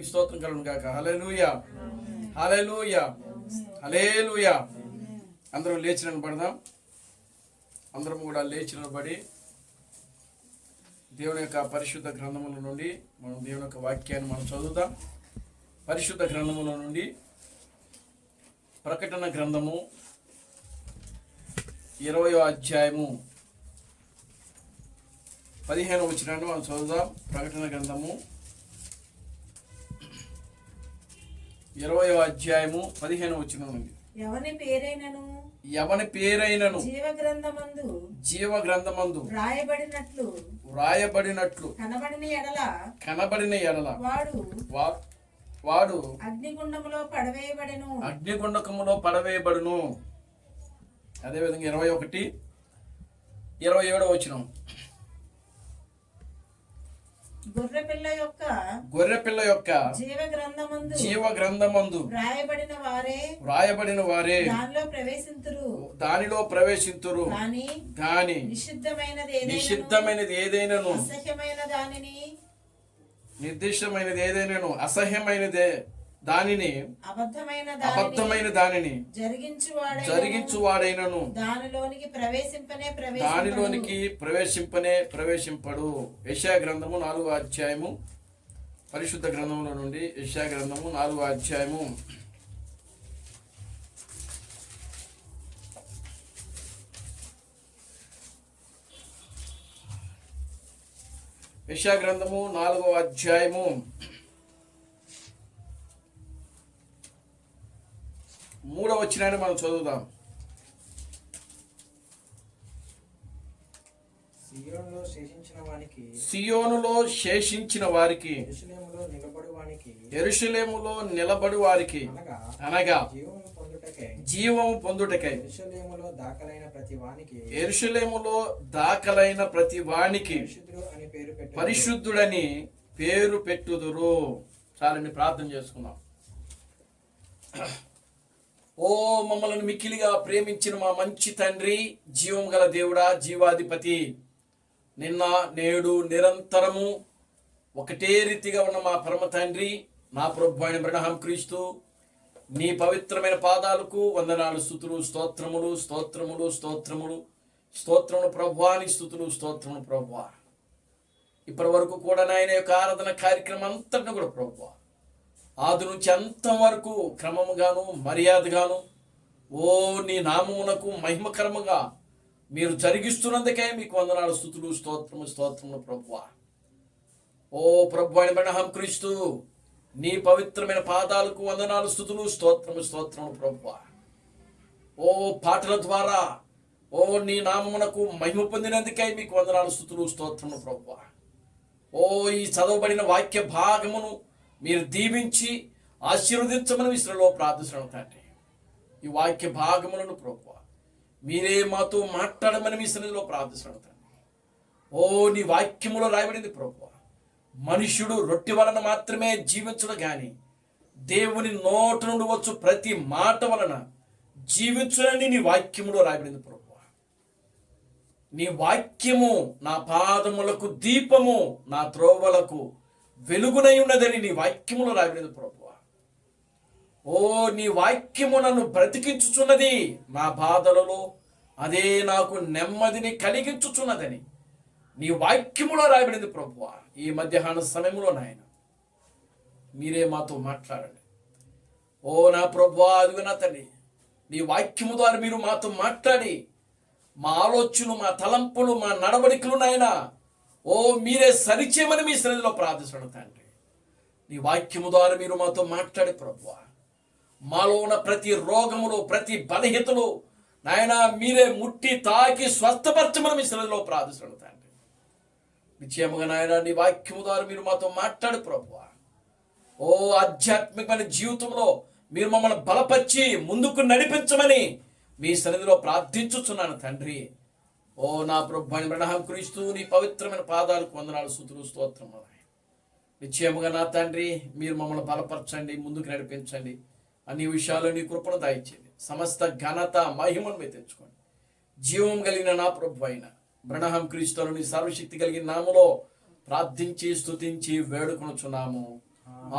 స్తోత్రం కలుగును గాక. హల్లెలూయా, హల్లెలూయా, హల్లెలూయా. అందరం లేచి నిలబడదాం. అందరం కూడా లేచి నిలబడి దేవుని యొక్క పరిశుద్ధ గ్రంథముల నుండి మనం దేవుని యొక్క వాక్యాన్ని మనం చదువుదాం. పరిశుద్ధ గ్రంథముల నుండి ప్రకటన గ్రంథము 20వ అధ్యాయము 15వ వచనాన్ని మనం చదువుదాం. ప్రకటన గ్రంథము 20వ అధ్యాయము 15వ వచనం నుండి. ఎవని పేరైనను జీవ గ్రంథమందు వ్రాయబడినట్లు కనబడిన ఎడల వాడు అగ్నిగుండములో పడవేయబడును. అదేవిధంగా 21, 27వ వచనం. గొర్రెపిల్ల యొక్క జీవ గ్రంథమందు వ్రాయబడిన వారే దానిలో ప్రవేశింతురు. గాని నిషిద్ధమైనది ఏదైనను నిర్దిష్టమైనది ఏదైనను అసహ్యమైనదే దానిని అబద్ధమైన దానిని జరిగించువాడైనను దానిలోనికి ప్రవేశింపడు. యెషయా గ్రంథము 4వ అధ్యాయము, పరిశుద్ధ గ్రంథముల నుండి యెషయా గ్రంథము 4వ అధ్యాయము 4వ అధ్యాయము 3వ వచనాన్ని మనం చదువుదాం. సియోనులో శేషించిన వారికి యెరూషలేములో నిలబడు వారికి అనగా జీవము పొందుటకై యెరూషలేములో దాఖలైన ప్రతి వానికి పరిశుద్ధుడని పేరు పెట్టుదురు. చాలండి, ప్రార్థన చేసుకుందాం. ఓ మమ్మల్ని మిక్కిలిగా ప్రేమించిన మా మంచి తండ్రి, జీవం గల దేవుడా, జీవాధిపతి, నిన్న నేడు నిరంతరము ఒకటే రీతిగా ఉన్న మా పరమ తండ్రి, నా ప్రభు అయిన అబ్రహాం క్రీస్తు, నీ పవిత్రమైన పాదాలకు వందనాలు, స్తుతులు, స్తోత్రములు, స్తోత్రములు, స్తోత్రములు, స్తోత్రములు ప్రభువాని స్తుతులు, స్తోత్రములు ప్రభువా. ఇప్పటి వరకు కూడా నాయన యొక్క ఆరాధన కార్యక్రమం అంతటిని కూడా ప్రభువా ఆది నుంచి అంతం వరకు క్రమముగాను మర్యాదగాను ఓ నీ నామమునకు మహిమకరముగా మీరు జరిగిస్తున్నందుకే మీకు వందనాలు, స్తుతులు, స్తోత్రము, స్తోత్రములు ప్రభువా. ఓ ప్రభు అయిన అబ్రహాం క్రీస్తు, నీ పవిత్రమైన పాదాలకు వందనాలు, స్తుతులు, స్తోత్రము, స్తోత్రములు ప్రభువా. ఓ పాటల ద్వారా ఓ నీ నామమునకు మహిమ పొందినందుకై మీకు వందనాలు, స్తుతులు, స్తోత్రములు ప్రభువా. ఓ ఈ చదవబడిన వాక్య భాగమును మీరు దీవించి ఆశీర్వదించమని విశ్రలో ప్రార్థిస్తున్నాను తండ్రి. ఈ వాక్య భాగములను ప్రభువా మీరే మాతో మాట్లాడమని విశ్రలో ప్రార్థిస్తున్నాను తండ్రి. ఓ నీ వాక్యములో రాయబడింది ప్రభువా, మనుష్యుడు రొట్టె వలన మాత్రమే జీవించడు గాని దేవుని నోట నుండి వచ్చు ప్రతి మాట వలన జీవించునని నీ వాక్యములో రాయబడింది ప్రభువా. నీ వాక్యము నా పాదములకు దీపము, నా త్రోవలకు వెలుగునై ఉన్నదని నీ వాక్యములో రాయబడింది ప్రభువా. ఓ నీ వాక్యము నన్ను బ్రతికించుచున్నది, నా బాధలలో అదే నాకు నెమ్మదిని కలిగించుచున్నదని నీ వాక్యములో రాయబడింది ప్రభువా. ఈ మధ్యాహ్న సమయంలో నాయన మీరే మాతో మాట్లాడండి. ఓ నా ప్రభువా, అదిగో నా తండ్రి, నీ వాక్యము ద్వారా మీరు మాతో మాట్లాడి మా ఆలోచనలు, మా తలంపులు, మా నడవడికలు నాయన ఓ మీరే సరిచేయమని మీ సన్నిధిలో ప్రార్థిస్తున్నాను తండ్రి. నీ వాక్యము ద్వారా మీరు మాతో మాట్లాడే ప్రభువా, మాలో ఉన్న ప్రతి రోగములు, ప్రతి బలహీనతలు నాయన మీరే ముట్టి తాకి స్వస్థపరచమని మీ సన్నిధిలో ప్రార్థిస్తున్నాను తండ్రి. నిశ్చయముగా నాయన నీ వాక్యము ద్వారా మీరు మాతో మాట్లాడు ప్రభువా. ఓ ఆధ్యాత్మికమైన జీవితంలో మీరు మమ్మల్ని బలపరిచి ముందుకు నడిపించమని మీ సన్నిధిలో ప్రార్థించుచున్నాను తండ్రి. ఓ నా ప్రభు అయిన అబ్రహాం క్రీస్తు, నీ పవిత్రమైన పాదాలకు వందనాలు, స్తుతులు, స్తోత్రములు. నిశ్చయముగా నా తండ్రి మీరు మమ్మల్ని బలపరచండి, ముందుకు నడిపించండి. అన్ని విషయాలు నీ కృపను దాయిచ్చండి. సమస్త ఘనత మహిమను మీరు తెచ్చుకోండి. జీవం కలిగిన నా ప్రభు అయిన అబ్రహాం క్రీస్తుని సర్వశక్తి కలిగిన నామములో ప్రార్థించి స్తుతించి వేడుకొనుచున్నాము.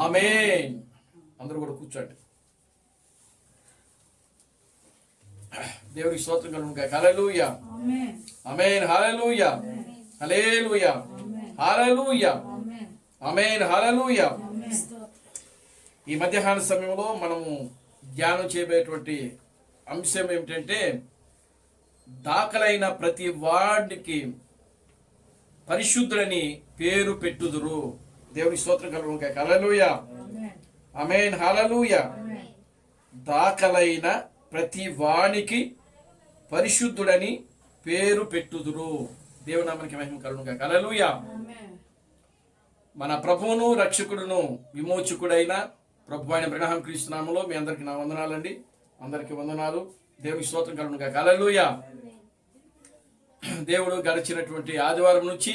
ఆమేన్. అందరూ కూడా కూర్చోండి. దేవునికి స్తోత్రం కలుగును గాక. హల్లెలూయా. ఆమేన్. హల్లెలూయా. హల్లెలూయా. హల్లెలూయా. ఆమేన్. హల్లెలూయా. ఈ మధ్యాహ్న సమయంలో మనము ధ్యానం చేయబోయేటువంటి అంశం ఏమిటంటే, దాఖలైన ప్రతి వాడికి పరిశుద్ధులని పేరు పెట్టుదురు. దేవుని స్తోత్రం కలుగును గాక. హల్లెలూయా. ఆమేన్. హల్లెలూయా. దాఖలైన ప్రతి వానికి పరిశుద్ధుడని పేరు పెట్టుదురు. దేవుని నామానికి మహిమ కలుగును గాక. హల్లెలూయా. మన ప్రభువును రక్షకుడును విమోచకుడైన ప్రభు అయిన అబ్రహాం క్రీస్తు నామములో మీ అందరికి నా వందనాలండి. అందరికి వందనాలు. దేవునికి స్తోత్రం కలుగును గాక. హల్లెలూయా. దేవుడు గడిచినటువంటి ఆదివారం నుంచి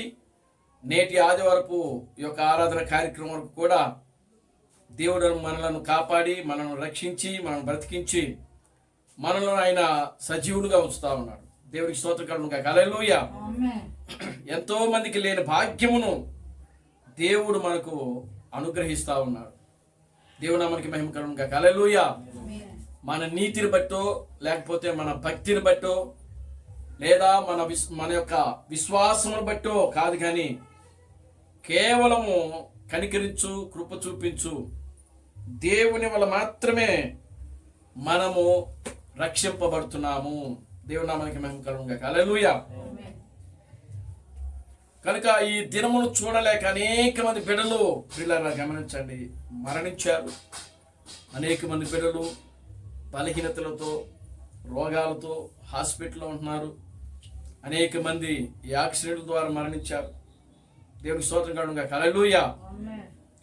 నేటి ఆదివారపు ఈ యొక్క ఆరాధన కార్యక్రమం వరకు కూడా దేవుడు మనలను కాపాడి, మనల్ని రక్షించి, మనల్ని బ్రతికించి, మనల్ని ఆయన సజీవులుగా ఉంచుతా ఉన్నాడు. దేవునికి స్తోత్రం కలుగును గాక. హల్లెలూయా. ఎంతో మందికి లేని భాగ్యమును దేవుడు మనకు అనుగ్రహిస్తా ఉన్నాడు. దేవుడు మనకి మహిమ కలుగును గాక. హల్లెలూయా. మన నీతిని బట్టో, లేకపోతే మన భక్తిని బట్టో, లేదా మన యొక్క విశ్వాసమును బట్టో కాదు, కానీ కేవలము కనికరించు, కృప చూపించు దేవుని వల్ల మాత్రమే మనము రక్షింపబడుతున్నాము. దేవుని నామానికి మహిమ కలుగును గాక. హల్లెలూయా. కనుక ఈ దినమును చూడలేక అనేక మంది బిడ్డలు, పిల్లలు గమనించండి, మరణించారు. అనేక మంది బిడ్డలు బలహీనతలతో, రోగాలతో హాస్పిటల్లో ఉంటున్నారు. అనేక మంది ఈ యాక్సిడెంట్ల ద్వారా మరణించారు. దేవునికి స్తోత్రం కలుగును గాక. హల్లెలూయా.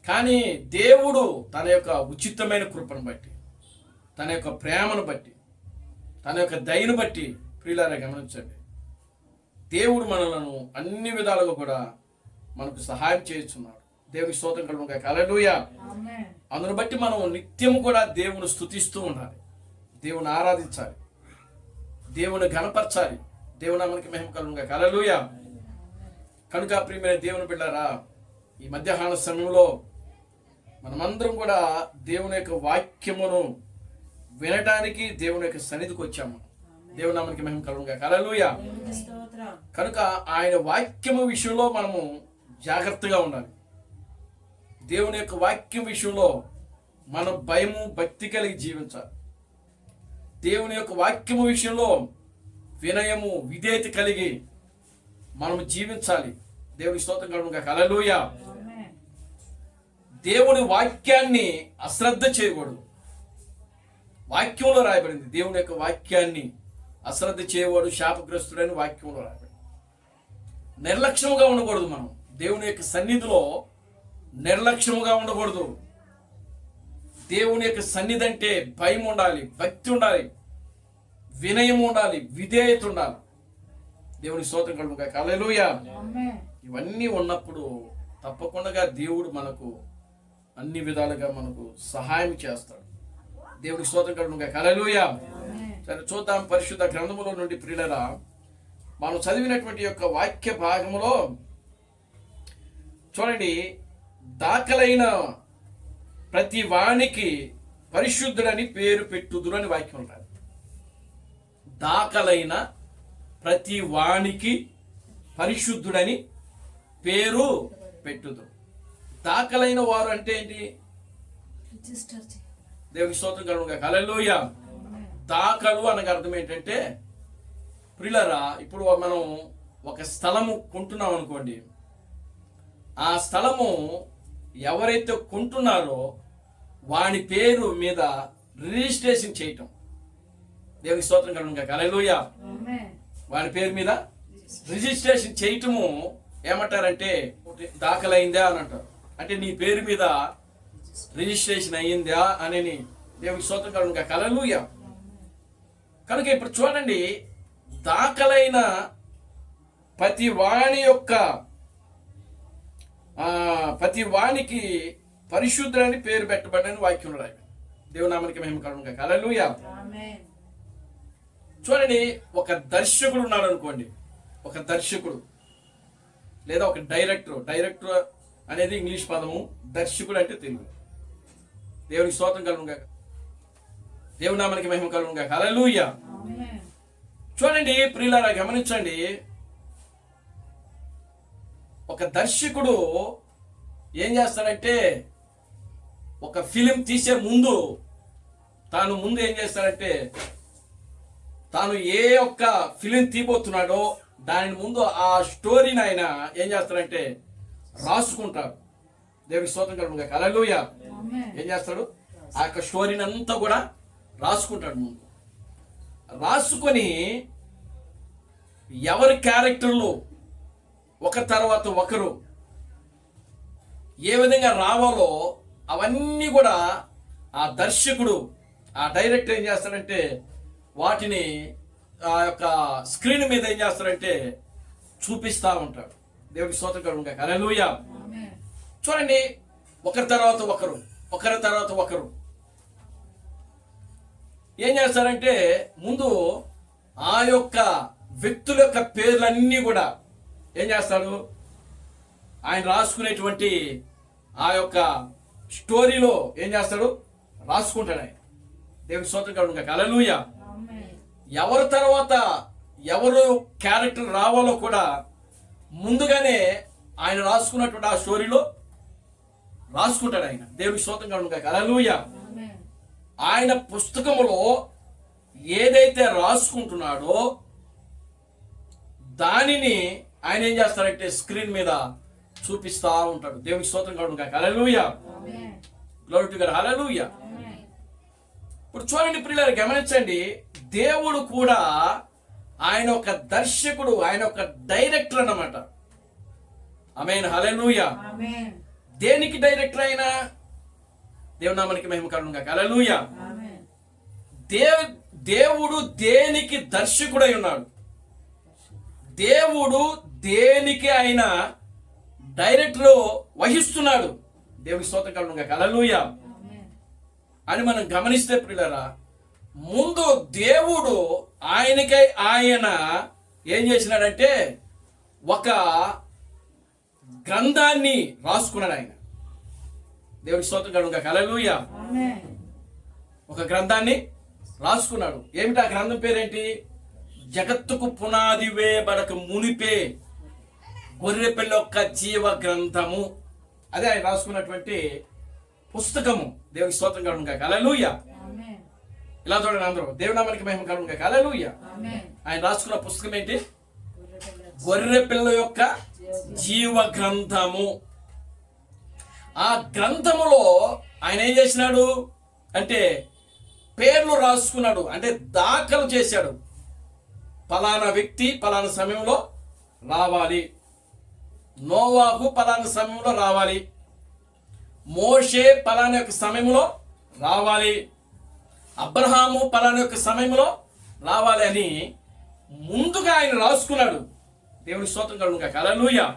కానీ దేవుడు తన యొక్క ఉచితమైన కృపను బట్టి, తన యొక్క ప్రేమను బట్టి, తన యొక్క దయను బట్టి, ప్రియులారా గమనించండి, దేవుడు మనలను అన్ని విధాలుగా కూడా మనకు సహాయం చేస్తున్నాడు. దేవునికి స్తోత్రం కలుగును గాక. హల్లెలూయా. అందును బట్టి మనం నిత్యము కూడా దేవుని స్తుతిస్తూ ఉండాలి, దేవుని ఆరాధించాలి, దేవుని ఘనపరచాలి. దేవుని నామానికి మహిమ కలుగును గాక. హల్లెలూయా. కనుక ప్రియమైన దేవుని బిడ్డలారా, ఈ మధ్యాహ్న సమయంలో మనమందరం కూడా దేవుని యొక్క వాక్యమును వినడానికి దేవుని యొక్క సన్నిధికి వచ్చాము. దేవుని నామానికి మహిమ కలుగును గాక. హల్లెలూయా. కనుక ఆయన వాక్యము విషయంలో మనము జాగ్రత్తగా ఉండాలి. దేవుని యొక్క వాక్యం విషయంలో మనం భయము, భక్తి కలిగి జీవించాలి. దేవుని యొక్క వాక్యము విషయంలో వినయము, విధేయత కలిగి మనము జీవించాలి. దేవుని స్తోత్రం కలుగును గాక. హల్లెలూయా. దేవుని వాక్యాన్ని అశ్రద్ధ చేయకూడదు. వాక్యంలో రాయబడింది, దేవుని యొక్క వాక్యాన్ని అశ్రద్ధ చేయవాడు శాపగ్రస్తుడని వాక్యంలో రాయబడింది. నిర్లక్ష్యముగా ఉండకూడదు. మనం దేవుని యొక్క సన్నిధిలో నిర్లక్ష్యముగా ఉండకూడదు. దేవుని యొక్క సన్నిధి అంటే భయం ఉండాలి, భక్తి ఉండాలి, వినయం ఉండాలి, విధేయత ఉండాలి. దేవుని స్తోత్రం కలుగును గాక. హల్లెలూయా. ఇవన్నీ ఉన్నప్పుడు తప్పకుండా దేవుడు మనకు అన్ని విధాలుగా మనకు సహాయం చేస్తాడు. దేవునికి స్తోత్రం కలుగును గాక. హల్లెలూయా. సరే, చూద్దాం పరిశుద్ధ గ్రంథములో నుండి ప్రియులారా, మనం చదివినటువంటి యొక్క వాక్య భాగములో చూడండి, దాఖలైన ప్రతి వానికి పరిశుద్ధుడని పేరు పెట్టుదురు అని వాక్యం ఉంటారు. దాఖలైన ప్రతి వానికి పరిశుద్ధుడని పేరు పెట్టుదురు. దాఖలైన వారు అంటే ఏంటి? దేవునికి స్తోత్రం కలుగును గాక. హల్లెలూయా. దాఖలు అనగా అర్థం ఏంటంటే, ప్రియులారా, ఇప్పుడు మనం ఒక స్థలము కొంటున్నాం అనుకోండి, ఆ స్థలము ఎవరైతే కొంటున్నారో వాని పేరు మీద రిజిస్ట్రేషన్ చేయటం. దేవునికి స్తోత్రం కలుగును గాక. హల్లెలూయా. వాని పేరు మీద రిజిస్ట్రేషన్ చేయటము ఏమంటారంటే దాఖలైందా అని అంటారు. అంటే నీ పేరు మీద రిజిస్ట్రేషన్ అయ్యిందా అని. దేవునికి స్తోత్రం కలుగును గాక. హల్లెలూయా. కనుక ఇప్పుడు చూడండి, దాఖలైన ప్రతి వాణి యొక్క ప్రతి వానికి పరిశుద్ధులని పేరు పెట్టబడని వాక్యంలో రాయి. దేవుని నామానికి మహిమ కలుగును గాక. హల్లెలూయా. చూడండి, ఒక దర్శకుడు ఉన్నాడు అనుకోండి, ఒక దర్శకుడు లేదా ఒక డైరెక్టర్ అనేది ఇంగ్లీష్ పదము, దర్శకుడు అంటే తెలుగు. దేవునికి స్తోత్రం కలుగును గాక. దేవుని నామానికి మహిమ కలుగును గాక. హల్లెలూయా. చూడండి ప్రియులారా, గమనించండి. ఒక దర్శకుడు ఏం చేస్తాడంటే ఒక ఫిలిం తీసే ముందు తాను ఏం చేస్తాడంటే తాను ఏ ఒక్క ఫిలిం తీయబోతున్నాడో దాని ముందు ఆ స్టోరీని ఆయన ఏం చేస్తాడంటే రాసుకుంటాడు. దేవునికి స్తోత్రం కలుగును గాక. హల్లెలూయా. ఏం చేస్తాడు? ఆ యొక్క స్టోరీని అంతా కూడా రాసుకుంటాడు. ముందు రాసుకొని ఎవరి క్యారెక్టర్లు ఒక తర్వాత ఒకరు ఏ విధంగా రావాలో అవన్నీ కూడా ఆ దర్శకుడు, ఆ డైరెక్టర్ ఏం చేస్తాడంటే వాటిని ఆ యొక్క స్క్రీన్ మీద ఏం చేస్తాడంటే చూపిస్తూ ఉంటాడు. దేవునికి స్తోత్రం కలుగును గాక. హల్లెలూయా. చూడండి, ఒకరి తర్వాత ఒకరు ఏం చేస్తారంటే ముందు ఆ యొక్క వ్యక్తుల యొక్క పేర్లన్నీ కూడా ఏం చేస్తాడు, ఆయన రాసుకునేటువంటి ఆ యొక్క స్టోరీలో ఏం చేస్తాడు, రాసుకుంటాడు ఆయన. దేవునికి స్తోత్రం కలుగును గాక. హల్లెలూయా. ఎవరి తర్వాత ఎవరు క్యారెక్టర్ రావాలో కూడా ముందుగానే ఆయన రాసుకున్నటువంటి ఆ స్టోరీలో రాసుకుంటాడు ఆయన. దేవునికి స్తోత్రం కలుగును గాక. హల్లెలూయా. ఆయన పుస్తకములో ఏదైతే రాసుకుంటున్నాడో దానిని ఆయన ఏం చేస్తారంటే స్క్రీన్ మీద చూపిస్తా ఉంటాడు. దేవునికి స్తోత్రం కలుగును గాక. హల్లెలూయా. Glory to God. హల్లెలూయా. ఇప్పుడు చూడండి ప్రియులారా, గమనించండి. దేవుడు కూడా ఆయన ఒక దర్శకుడు, ఆయన ఒక డైరెక్టర్ అన్నమాట. ఆమేన్. హల్లెలూయా. దేనికి డైరెక్టర్ అయినా? దేవుని నామానికి మహిమ కలుగును గాక. హల్లెలూయా. దేవుడు దేనికి దర్శకుడై ఉన్నాడు? దేవుడు దేనికి ఆయన డైరెక్టర్ వహిస్తున్నాడు? దేవునికి స్తోత్రం కలుగును గాక. హల్లెలూయా అని మనం గమనిస్తే ప్రియులారా, ముందు దేవుడు ఆయనకై ఆయన ఏం చేసినాడంటే ఒక గ్రంథాన్ని రాసుకున్నాడు ఆయన. దేవునికి స్తోత్రం కలుగును గాక. హల్లెలూయా. ఒక గ్రంథాన్ని రాసుకున్నాడు. ఏమిటి ఆ గ్రంథం పేరేంటి? జగత్తుకు పునాది వేయబడక మునిపే గొర్రెపిల్ల యొక్క జీవ గ్రంథము. అదే ఆయన రాసుకున్నటువంటి పుస్తకము. దేవునికి స్తోత్రం కలుగును గాక. హల్లెలూయా. ఇలా చూడండి అందరూ. దేవుని నామానికి మహిమ కలుగును గాక. హల్లెలూయా. ఆయన రాసుకున్న పుస్తకం ఏంటి? గొర్రెపిల్ల యొక్క జీవ గ్రంథము. ఆ గ్రంథములో ఆయన ఏం చేసినాడు అంటే పేర్లు రాసుకున్నాడు, అంటే దాఖలు చేశాడు. పలానా వ్యక్తి పలానా సమయంలో రావాలి, నోవాహు పలానా సమయంలో రావాలి, మోషే పలానా యొక్క సమయంలో రావాలి, అబ్రహాము పలానా యొక్క సమయంలో రావాలి అని ముందుగా ఆయన రాసుకున్నాడు. దేవుని స్తోత్రం కలుగును గాక. హల్లెలూయా.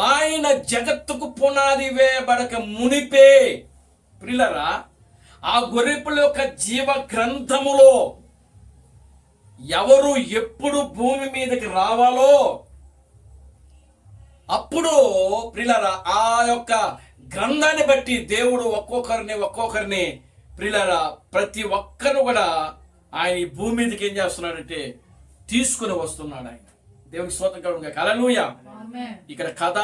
ఆయన జగత్తుకు పునాది వేయబడక మునిపే ప్రియులారా ఆ గొర్రెపిల్ల యొక్క జీవ గ్రంథములో ఎవరు ఎప్పుడు భూమి మీదకి రావాలో అప్పుడు ప్రియులారా ఆ యొక్క గ్రంథాన్ని బట్టి దేవుడు ఒక్కొక్కరిని ప్రియులారా ప్రతి ఒక్కరు కూడా ఆయన ఈ భూమి మీదకి ఏం చేస్తున్నాడంటే తీసుకుని వస్తున్నాడు ఆయన. దేవునికి స్తోత్రం కలుగును గాక. హల్లెలూయా. ఇక్కడ కథ,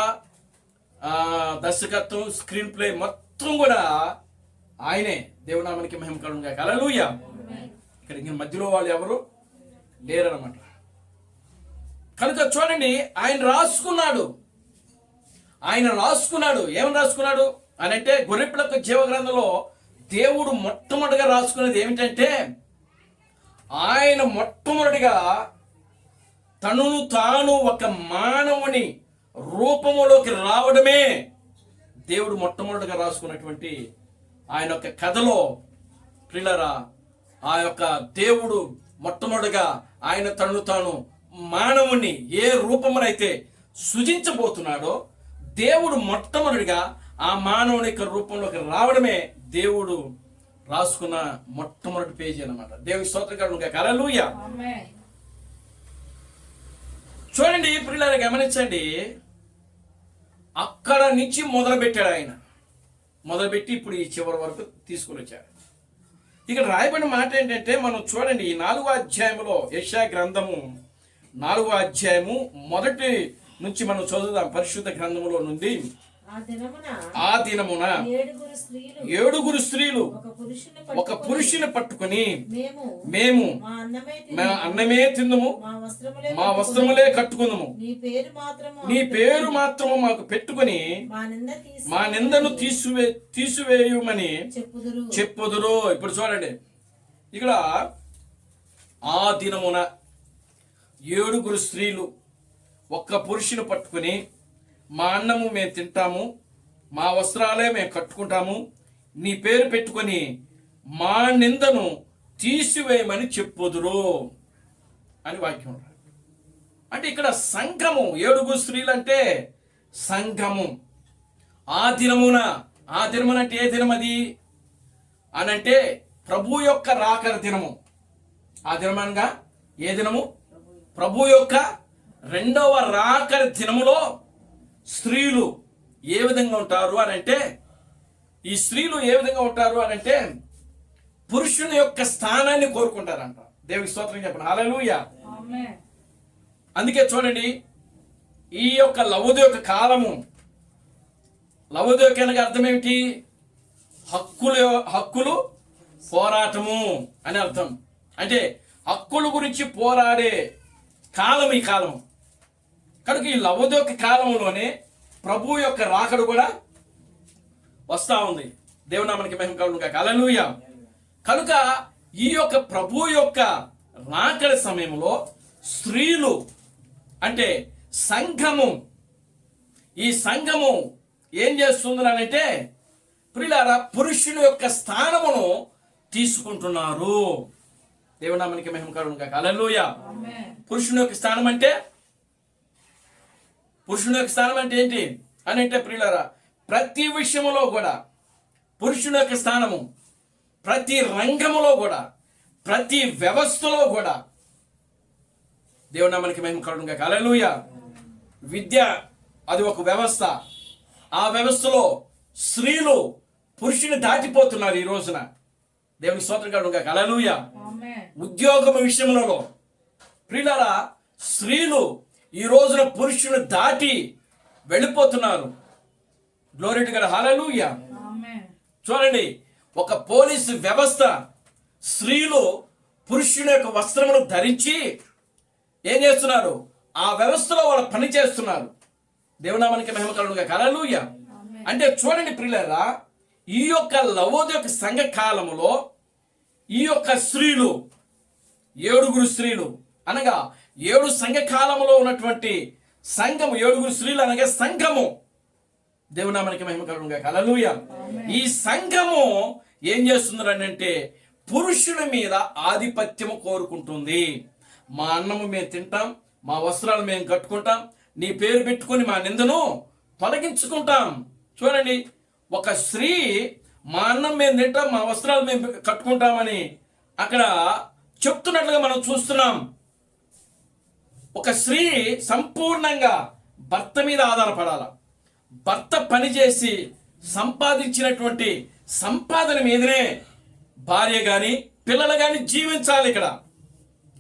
దర్శకత్వం, స్క్రీన్ ప్లే మొత్తం కూడా ఆయనే. దేవుని నామానికి మహిమ కలుగును గాక. హల్లెలూయా. ఇక్కడ ఇంక మధ్యలో వాళ్ళు ఎవరు లేరన్నమాట. కనుక చూడండి, ఆయన రాసుకున్నాడు. ఏమని రాసుకున్నాడు అని అంటే గొర్రెపిల్ల యొక్క జీవ గ్రంథంలో దేవుడు మొట్టమొదటిగా రాసుకున్నది ఏమిటంటే ఆయన మొట్టమొదటిగా తనను తాను ఒక మానవుని రూపములోకి రావడమే దేవుడు మొట్టమొదటిగా రాసుకున్నటువంటి ఆయన యొక్క కథలో ప్రియులారా. ఆ యొక్క దేవుడు మొట్టమొదటిగా ఆయన తనను తాను మానవుని ఏ రూపమునైతే సృజించబోతున్నాడో దేవుడు మొట్టమొదటిగా ఆ మానవుని యొక్క రూపంలోకి రావడమే దేవుడు రాసుకున్న మొట్టమొదటి పేజీ అన్నమాట. దేవుని స్తోత్రం కలుగును గాక. హల్లెలూయా. చూడండి ప్రియులారా, గమనించండి. అక్కడ నుంచి మొదలుపెట్టాడు ఆయన. మొదలుపెట్టి ఇప్పుడు ఈ చివరి వరకు తీసుకుని వచ్చాడు. ఇక్కడ రాయబడిన మాట ఏంటంటే, మనం చూడండి ఈ 4వ అధ్యాయంలో, యెషయా గ్రంథము 4వ అధ్యాయము మొదటి నుంచి మనం చదువుదాం. పరిశుద్ధ గ్రంథములో నుండి. ఆ దినమున 7 స్త్రీలు ఒక పురుషుని పట్టుకుని, మేము మా అన్నమే తిందుము, మా వస్త్రములే కట్టుకుందుము, నీ పేరు మాత్రము మాకు పెట్టుకుని మా నిందను తీసివేయమని చెప్పుదురు. ఇప్పుడు చూడండి, ఇక్కడ ఆ దినమున 7 స్త్రీలు ఒక్క పురుషుని పట్టుకుని, మా అన్నము మేము తింటాము, మా వస్త్రాలే మేము కట్టుకుంటాము, నీ పేరు పెట్టుకొని మా నిందను తీసివేయమని చెప్పుదురు అని వాక్యం. అంటే ఇక్కడ సంఘము, 7 స్త్రీలు అంటే సంఘము. ఆ దినమున అంటే ఏ దినం అది అనంటే ప్రభు యొక్క రాకడ దినము. ఆ దినమనగా ఏ దినము? ప్రభు యొక్క 2వ రాకడ దినములో స్త్రీలు ఏ విధంగా ఉంటారు అని అంటే, ఈ స్త్రీలు ఏ విధంగా ఉంటారు అని అంటే పురుషుని యొక్క స్థానాన్ని కోరుకుంటారంట. దేవునికి స్తోత్రం చెప్పండి. హల్లెలూయా. అందుకే చూడండి, ఈ యొక్క లవోదిక కాలము, లవోదిక అనగా అర్థం ఏమిటి? హక్కులు పోరాటము అని అర్థం. అంటే హక్కుల గురించి పోరాడే కాలం ఈ కాలం. కనుక ఈ లవోదిక కాలంలోనే ప్రభు యొక్క రాకడ కూడా వస్తా ఉంది. దేవుని నామానికి మహిమ కలుగును గాక. హల్లెలూయా. కనుక ఈ యొక్క ప్రభు యొక్క రాకడ సమయంలో స్త్రీలు అంటే సంఘము, ఈ సంఘము ఏం చేస్తుంది అంటే ప్రియులారా, పురుషుని యొక్క స్థానమును తీసుకుంటున్నారు. దేవుని నామానికి మహిమ కలుగును గాక. హల్లెలూయా. పురుషుని యొక్క స్థానం అంటే ఏంటి అని అంటే ప్రియులారా, ప్రతి విషయములో కూడా పురుషుని యొక్క స్థానము, ప్రతి రంగములో కూడా, ప్రతి వ్యవస్థలో కూడా. దేవుని నామానికి మహిమ కలుగును గాక. హల్లెలూయా. విద్య అది ఒక వ్యవస్థ. ఆ వ్యవస్థలో స్త్రీలు పురుషుని దాటిపోతున్నారు ఈ రోజున. దేవునికి స్తోత్రం కలుగును గాక. హల్లెలూయా. ఉద్యోగం విషయంలో ప్రియులారా, స్త్రీలు ఈ రోజున పురుషుని దాటి వెళ్ళిపోతున్నారు. Glory to God. హల్లెలూయా. చూడండి, ఒక పోలీసు వ్యవస్థ, స్త్రీలు పురుషుని యొక్క వస్త్రమును ధరించి ఏం చేస్తున్నారు? ఆ వ్యవస్థలో వాళ్ళు పని చేస్తున్నారు. దేవునామానికి మహిమ కలుగును గాక. హల్లెలూయా. అంటే చూడండి ప్రియులారా, ఈ యొక్క లవోదిక సంఘ కాలములో ఈ యొక్క స్త్రీలు, 7 స్త్రీలు అనగా 7 సంఘ కాలంలో ఉన్నటువంటి సంఘము, 7 స్త్రీలు అనగా సంఘము. దేవునామానికి మహిమ కలుగును గాక. హల్లెలూయా. ఈ సంఘము ఏం చేస్తుంది అంటే పురుషుని మీద ఆధిపత్యము కోరుకుంటుంది. మా అన్నము మేము తింటాం, మా వస్త్రాలు మేము కట్టుకుంటాం, నీ పేరు పెట్టుకొని మా నిందను తొలగించుకుంటాం. చూడండి, ఒక స్త్రీ మా అన్నం మేము తింటాం, మా వస్త్రాలు మేము కట్టుకుంటామని అక్కడ చెప్తున్నట్లుగా మనం చూస్తున్నాం. ఒక స్త్రీ సంపూర్ణంగా భర్త మీద ఆధారపడాల. భర్త పనిచేసి సంపాదించినటువంటి సంపాదన మీదనే భార్య గాని పిల్లలు గాని జీవించాలి. ఇక్కడ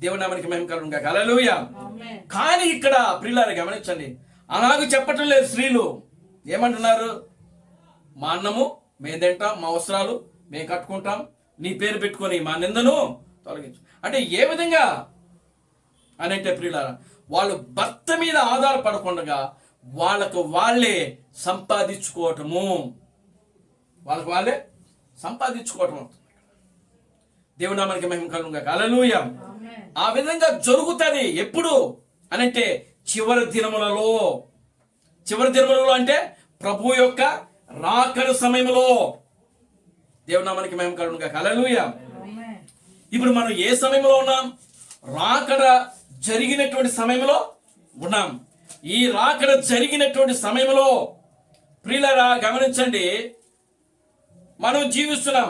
దేవుని నామానికి మహిమ కలుగును గాక. హల్లెలూయా. కానీ ఇక్కడ ప్రియులారా గమనించండి, అలాగూ చెప్పటం లేదు. స్త్రీలు ఏమంటున్నారు? మా అన్నము మేము తింటాం, మా వస్త్రాలు మేము కట్టుకుంటాం, నీ పేరు పెట్టుకొని మా నిందను తొలగించు. అంటే ఏ విధంగా అని అంటే ప్రియులారా, వాళ్ళు భర్త మీద ఆధారపడకుండా వాళ్ళకు వాళ్ళే సంపాదించుకోవటము, వాళ్ళకు వాళ్ళే సంపాదించుకోవటం అవుతుంది. దేవుని నామానికి మహిమ కలుగును గాక. హల్లెలూయా. ఆ విధంగా జరుగుతుంది. ఎప్పుడు అనంటే చివరి దినములలో. చివరి దినములలో అంటే ప్రభు యొక్క రాకడ సమయంలో. దేవుని నామానికి మహిమ కలుగును గాక. హల్లెలూయా. ఇప్పుడు మనం ఏ సమయంలో ఉన్నాం? రాకడ జరిగినటువంటి సమయంలో ఉన్నాం. ఈ రాకడ జరిగినటువంటి సమయంలో ప్రియులారా గమనించండి, మనం జీవిస్తున్నాం.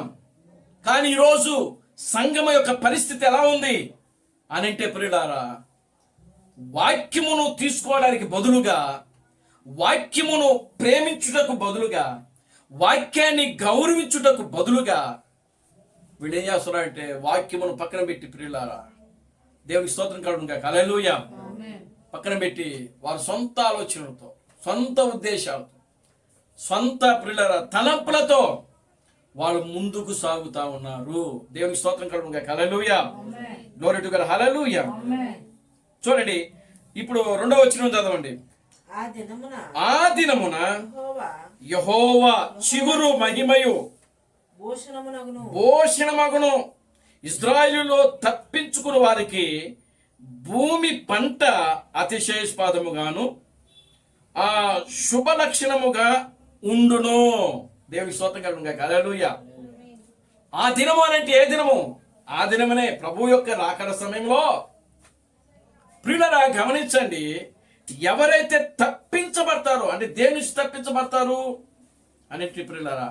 కానీ ఈరోజు సంఘం యొక్క పరిస్థితి ఎలా ఉంది అని అంటే ప్రియులారా, వాక్యమును తీసుకోవడానికి బదులుగా వాక్యమును ప్రేమించుటకు బదులుగా, వాక్యాన్ని గౌరవించుటకు బదులుగా వీళ్ళు ఏం చేస్తున్నారంటే వాక్యమును పక్కన పెట్టి, ప్రియులారా దేవునికి స్తోత్రం కలుగునుగా, హల్లెలూయా, పక్కన పెట్టి వారి సొంత ఆలోచనలతో, సొంత ఉద్దేశాలతో, సొంత ప్రియులారా తలంపులతో వాళ్ళు ముందుకు సాగుతా ఉన్నారు. దేవునికి స్తోత్రం కలుగునుగా, హల్లెలూయా, గ్లోరీ టు గాడ్, హల్లెలూయా. చూడండి, ఇప్పుడు 2వ వచనం చదవండి. ఆ దినమున యెహోవా చిగురు మహిమయు భూషణమగును, ఇశ్రాయేలులో తప్పించుకుని వారికి భూమి పంట అతిశయస్పాదముగాను ఆ శుభ లక్షణముగా ఉండును. దేవునికి స్తోత్రం కలుగునుగా, హల్లెలూయా. ఆ దినము అంటే ఏ దినము? ఆ దినమనే ప్రభు యొక్క రాకడ సమయంలో. ప్రియులారా గమనించండి, ఎవరైతే తప్పించబడతారో, అంటే దేని నుంచి తప్పించబడతారు అంటే ప్రియులారా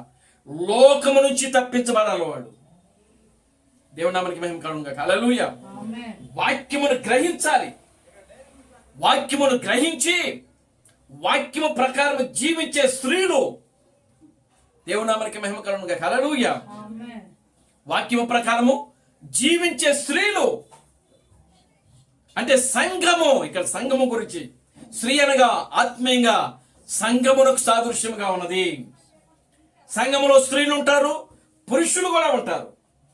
లోకము నుంచి తప్పించబడాలి వాళ్ళు. దేవుని నామమునకు మహిమ కలుగునుగా, హల్లెలూయా. వాక్యమును గ్రహించాలి, వాక్యమును గ్రహించి వాక్యము ప్రకారం జీవించే స్త్రీలు, దేవుని నామమునకు మహిమ కలుగునుగా, హల్లెలూయా. వాక్యము ప్రకారము జీవించే స్త్రీలు అంటే సంఘము. ఇక్కడ సంఘము గురించి, స్త్రీ అనగా ఆత్మీయంగా సంఘమునకు సాదృశ్యముగా ఉన్నది. సంఘములో స్త్రీలు ఉంటారు, పురుషులు కూడా ఉంటారు.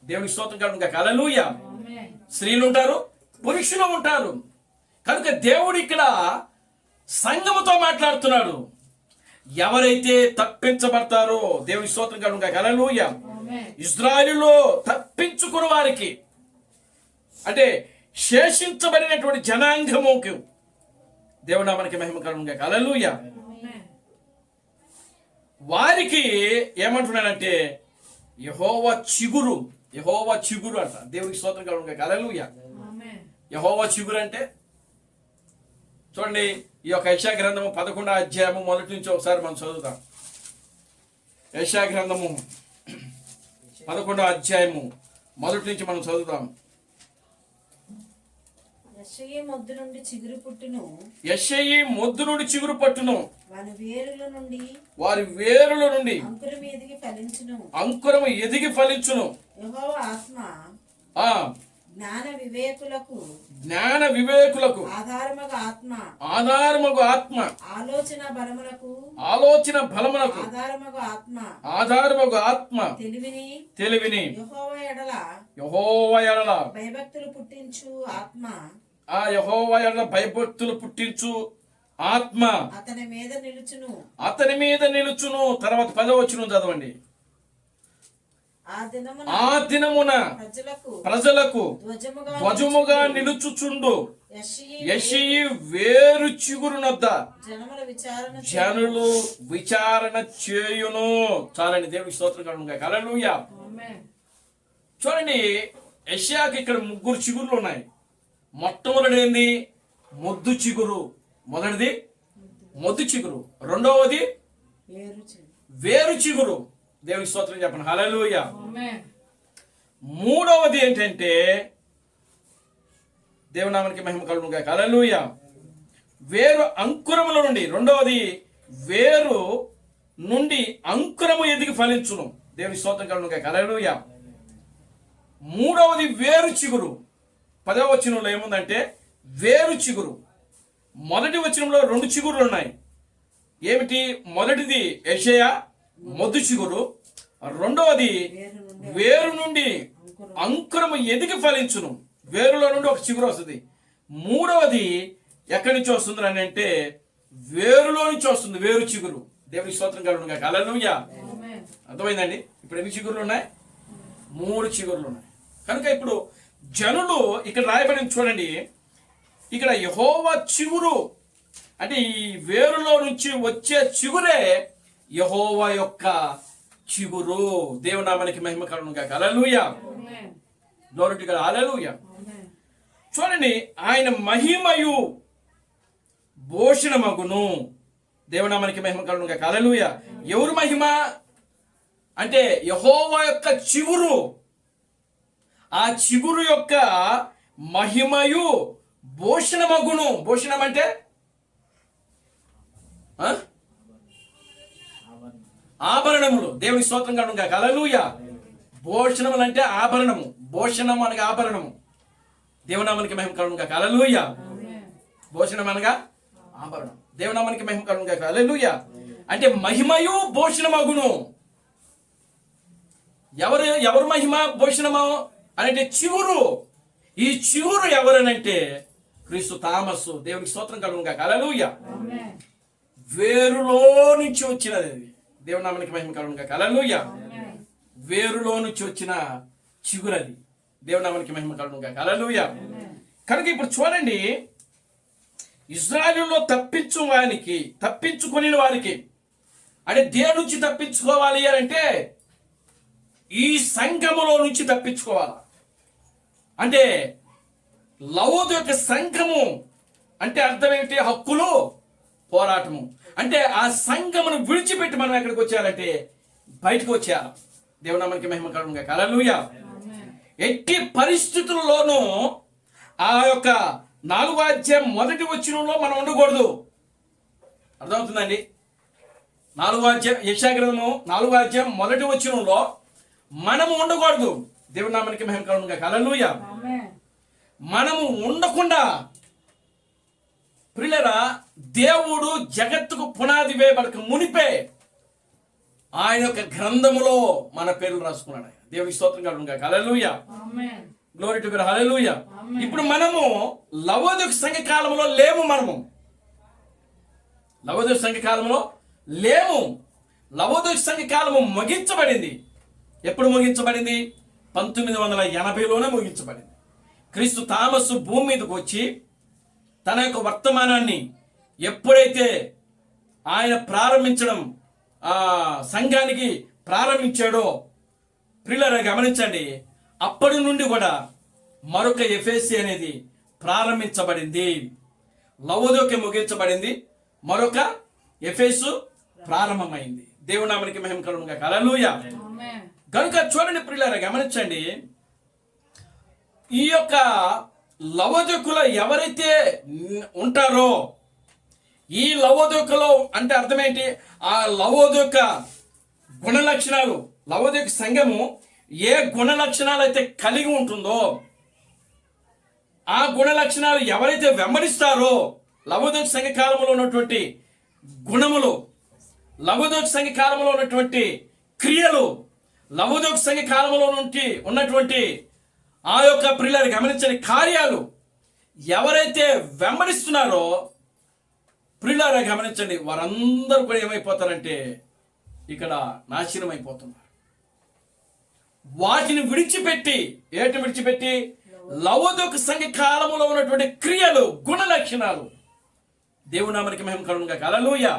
దేవునికి స్తోత్రం కలుగునుగా, హల్లెలూయా. స్త్రీలు ఉంటారు, పురుషులు ఉంటారు. కనుక దేవుడు ఇక్కడ సంఘముతో మాట్లాడుతున్నాడు. ఎవరైతే తప్పించబడతారో, దేవునికి స్తోత్రం కలుగునుగా, హల్లెలూయా, ఇశ్రాయేలులో తప్పించుకున్న వారికి, అంటే శేషించబడినటువంటి జనాంగముకు దేవుని నామమునకు మహిమ కలుగునుగా, హల్లెలూయా, వారికి ఏమంటున్నాడంటే యెహోవా చిగురు, యెహోవా చిగురు అంట. దేవునికి స్తోత్రం కలుగునుగా, హల్లెలూయా. యెహోవా చిగురు అంటే చూడండి, ఈ యొక్క యెషయా గ్రంథము 11వ అధ్యాయము మొదటి నుంచి ఒకసారి మనం చదువుతాం. యెషయా గ్రంథము 11వ అధ్యాయము మొదటి నుంచి మనం చదువుతాం. యెషయి మొద్దు నుండి చిగురు పుట్టును, యెషయి మొద్దు నుండి చిగురు పట్టును, వారి వేరుల నుండి అంకురము ఎదిగి ఫలించును. యెహోవా ఆత్మ జ్ఞాన వివేకులకు ఆధారమగు ఆత్మ, ఆలోచన బలమునకు ఆధారమగు ఆత్మ, తెలివిని యెహోవా ఎడల భయభక్తులు పుట్టించు ఆత్మ, ఆ యెహోవా ఎడల భయభక్తులు పుట్టించు ఆత్మ అతని మీద నిలుచును. తర్వాత 10వ వచనం చదవండి. ఆ దినమున ప్రజలకు ధ్వజముగా నిలుచుచుండు యెషయి వేరు చిగురునొద్ద జనులు విచారణ చేయును. చాలండి, దేవునికి స్తోత్రం కలుగునుగా, హల్లెలూయా. చూడండి, యెషయాకి ఇక్కడ 3 చిగుర్లు ఉన్నాయి. మొట్టమొదటి ఏంది? మొద్దు చిగురు. మొదటిది మొద్దు చిగురు, రెండవది వేరు చిగురు. దేవునికి స్తోత్రం చెప్పండి, హల్లెలూయా. మూడవది ఏంటంటే దేవుని నామమునకు మహిమ కలుగునుగా, హల్లెలూయా, వేరు అంకురముల నుండి. రెండవది వేరు నుండి అంకురము ఎదిగి ఫలించును. దేవునికి స్తోత్రం కలుగునుగా, హల్లెలూయా. మూడవది వేరు చిగురు. 10వ వచనంలో ఏముందంటే వేరు చిగురు. మొదటి వచనంలో 2 చిగురులు ఉన్నాయి. ఏమిటి? మొదటిది యెషయా మొద్దు చిగురు, రెండవది వేరు నుండి అంకురము ఎదిగి ఫలించును. వేరులో నుండి ఒక చిగురు వస్తుంది. మూడవది ఎక్కడి నుంచి వస్తుంది అని అంటే వేరులో నుంచి వస్తుంది, వేరు చిగురు. దేవునికి స్తోత్రం కలుగునుగా, హల్లెలూయా. అర్థమైందండి? ఇప్పుడు ఎన్ని చిగురులు ఉన్నాయి? 3 చిగురులు ఉన్నాయి. కనుక ఇప్పుడు జనులు ఇక్కడ రాయబడింది చూడండి. ఇక్కడ యెహోవా చిగురు అంటే ఈ వేరులో నుంచి వచ్చే చిగురే యెహోవా యొక్క చిగురు. దేవుని నామమునకు మహిమ కలుగునుగా, హల్లెలూయా. గ్లోరీ టు గాడ్, హల్లెలూయా. చూడండి, ఆయన మహిమయు భూషణమగును. దేవుని నామమునకు మహిమ కలుగునుగా, హల్లెలూయా. ఎవరు మహిమ అంటే యెహోవా యొక్క చిగురు. ఆ చిగురు యొక్క మహిమయు భూషణమగును. భూషణం అంటే ఆ? ఆభరణములు. దేవునికి స్తోత్రం కలుగును గాక. హల్లెలూయా. భూషణములు అంటే ఆభరణము. భూషణం అనగా ఆభరణము. దేవునామానికి మహిమ కలుగును గాక. హల్లెలూయా. భూషణం అనగా ఆభరణం. దేవునామానికి మహిమ కలుగును గాక. హల్లెలూయా. అంటే మహిమయు భూషణమగును. ఎవరు మహిమ భూషణము అంటే చివురు. ఈ చివురు ఎవరనంటే క్రీస్తు తామస్సు. దేవునికి స్తోత్రం కలుగును గాక. హల్లెలూయా. వేరులో నుంచి వచ్చినది అది. దేవునామానికి మహిమ కలుగును గాక. హల్లెలూయా. వేరులో నుంచి వచ్చిన చిగురది. దేవునామానికి మహిమ కలుగును గాక. హల్లెలూయా. కనుక ఇప్పుడు చూడండి, ఇశ్రాయేలులో తప్పించుకుని వారికి అంటే దేని నుంచి తప్పించుకోవాలి అని అంటే ఈ సంఘములో నుంచి తప్పించుకోవాలి. అంటే లవోదిక సంఘము అంటే అర్థం ఏమిటి? హక్కులు, పోరాటము. అంటే ఆ సంఘమును విడిచిపెట్టి మనం ఎక్కడికి వచ్చేయాలంటే బయటకు వచ్చేయాలి. దేవునామానికి మహిమ కలుగును గాక. హల్లెలూయా. ఎట్టి పరిస్థితుల్లోనూ ఆ యొక్క 4వ అధ్యాయం మొదటి వచనంలో మనం ఉండకూడదు. అర్థమవుతుందండి? 4వ అధ్యాయం యెషయా గ్రంథము 4వ అధ్యాయం మొదటి వచనంలో మనము ఉండకూడదు. దేవుని నామానికి మహిమ కలుగును గాక. హల్లెలూయా. మనము ఉండకుండా ప్రియులారా, దేవుడు జగత్తుకు పునాది వేయబడక మునిపే ఆయన యొక్క గ్రంథములో మన పేర్లు రాసుకున్నాడు. దేవునికి స్తోత్రం కలుగును గాక. హల్లెలూయా. Glory to God. హల్లెలూయా. ఇప్పుడు మనము లవోదిక సంఘ కాలంలో లేము. లవోదిక సంఘ కాలంలో లేము. లవోదిక సంఘ కాలము ముగించబడింది. ఎప్పుడు ముగించబడింది? 1980లోనే ముగించబడింది. క్రీస్తు తామస్సు భూమి మీదకి వచ్చి తన యొక్క వర్తమానాన్ని ఎప్పుడైతే ఆయన ప్రారంభించడం సంఘానికి ప్రారంభించాడో ప్రియులారా గమనించండి, అప్పటి నుండి కూడా మరొక ఎఫెసీ అనేది ప్రారంభించబడింది. లవోదిక ముగించబడింది, మరొక ఎఫెసు ప్రారంభమైంది. దేవుని నామానికి మహిమ కలుగును గాక. హల్లెలూయా. కనుక చూడండి ప్రియులారా గమనించండి, ఈ యొక్క లవోదికలో ఎవరైతే ఉంటారో ఈ లవోదికలో అంటే అర్థమేంటి? ఆ లవోదిక గుణ లక్షణాలు, లవోదిక సంఘము ఏ గుణ లక్షణాలు అయితే కలిగి ఉంటుందో ఆ గుణ లక్షణాలు ఎవరైతే వెంబడిస్తారో లవోదిక సంఘ కాలంలో ఉన్నటువంటి గుణములు, లవోదిక సంఘ కాలంలో ఉన్నటువంటి క్రియలు, లవోదిక సంఘ కాలంలో నుండి ఉన్నటువంటి ఆ యొక్క ప్రియులను గమనించని కార్యాలు ఎవరైతే వెంబడిస్తున్నారో ప్రియులారా గమనించండి, వారందరూ కూడా ఏమైపోతారంటే ఇక్కడ నాశనం అయిపోతున్నారు. వాటిని విడిచిపెట్టి లవోదిక సంఘ కాలంలో ఉన్నటువంటి క్రియలు, గుణ లక్షణాలు, దేవుని నామానికి మహిమ కలుగును గాక. హల్లెలూయా.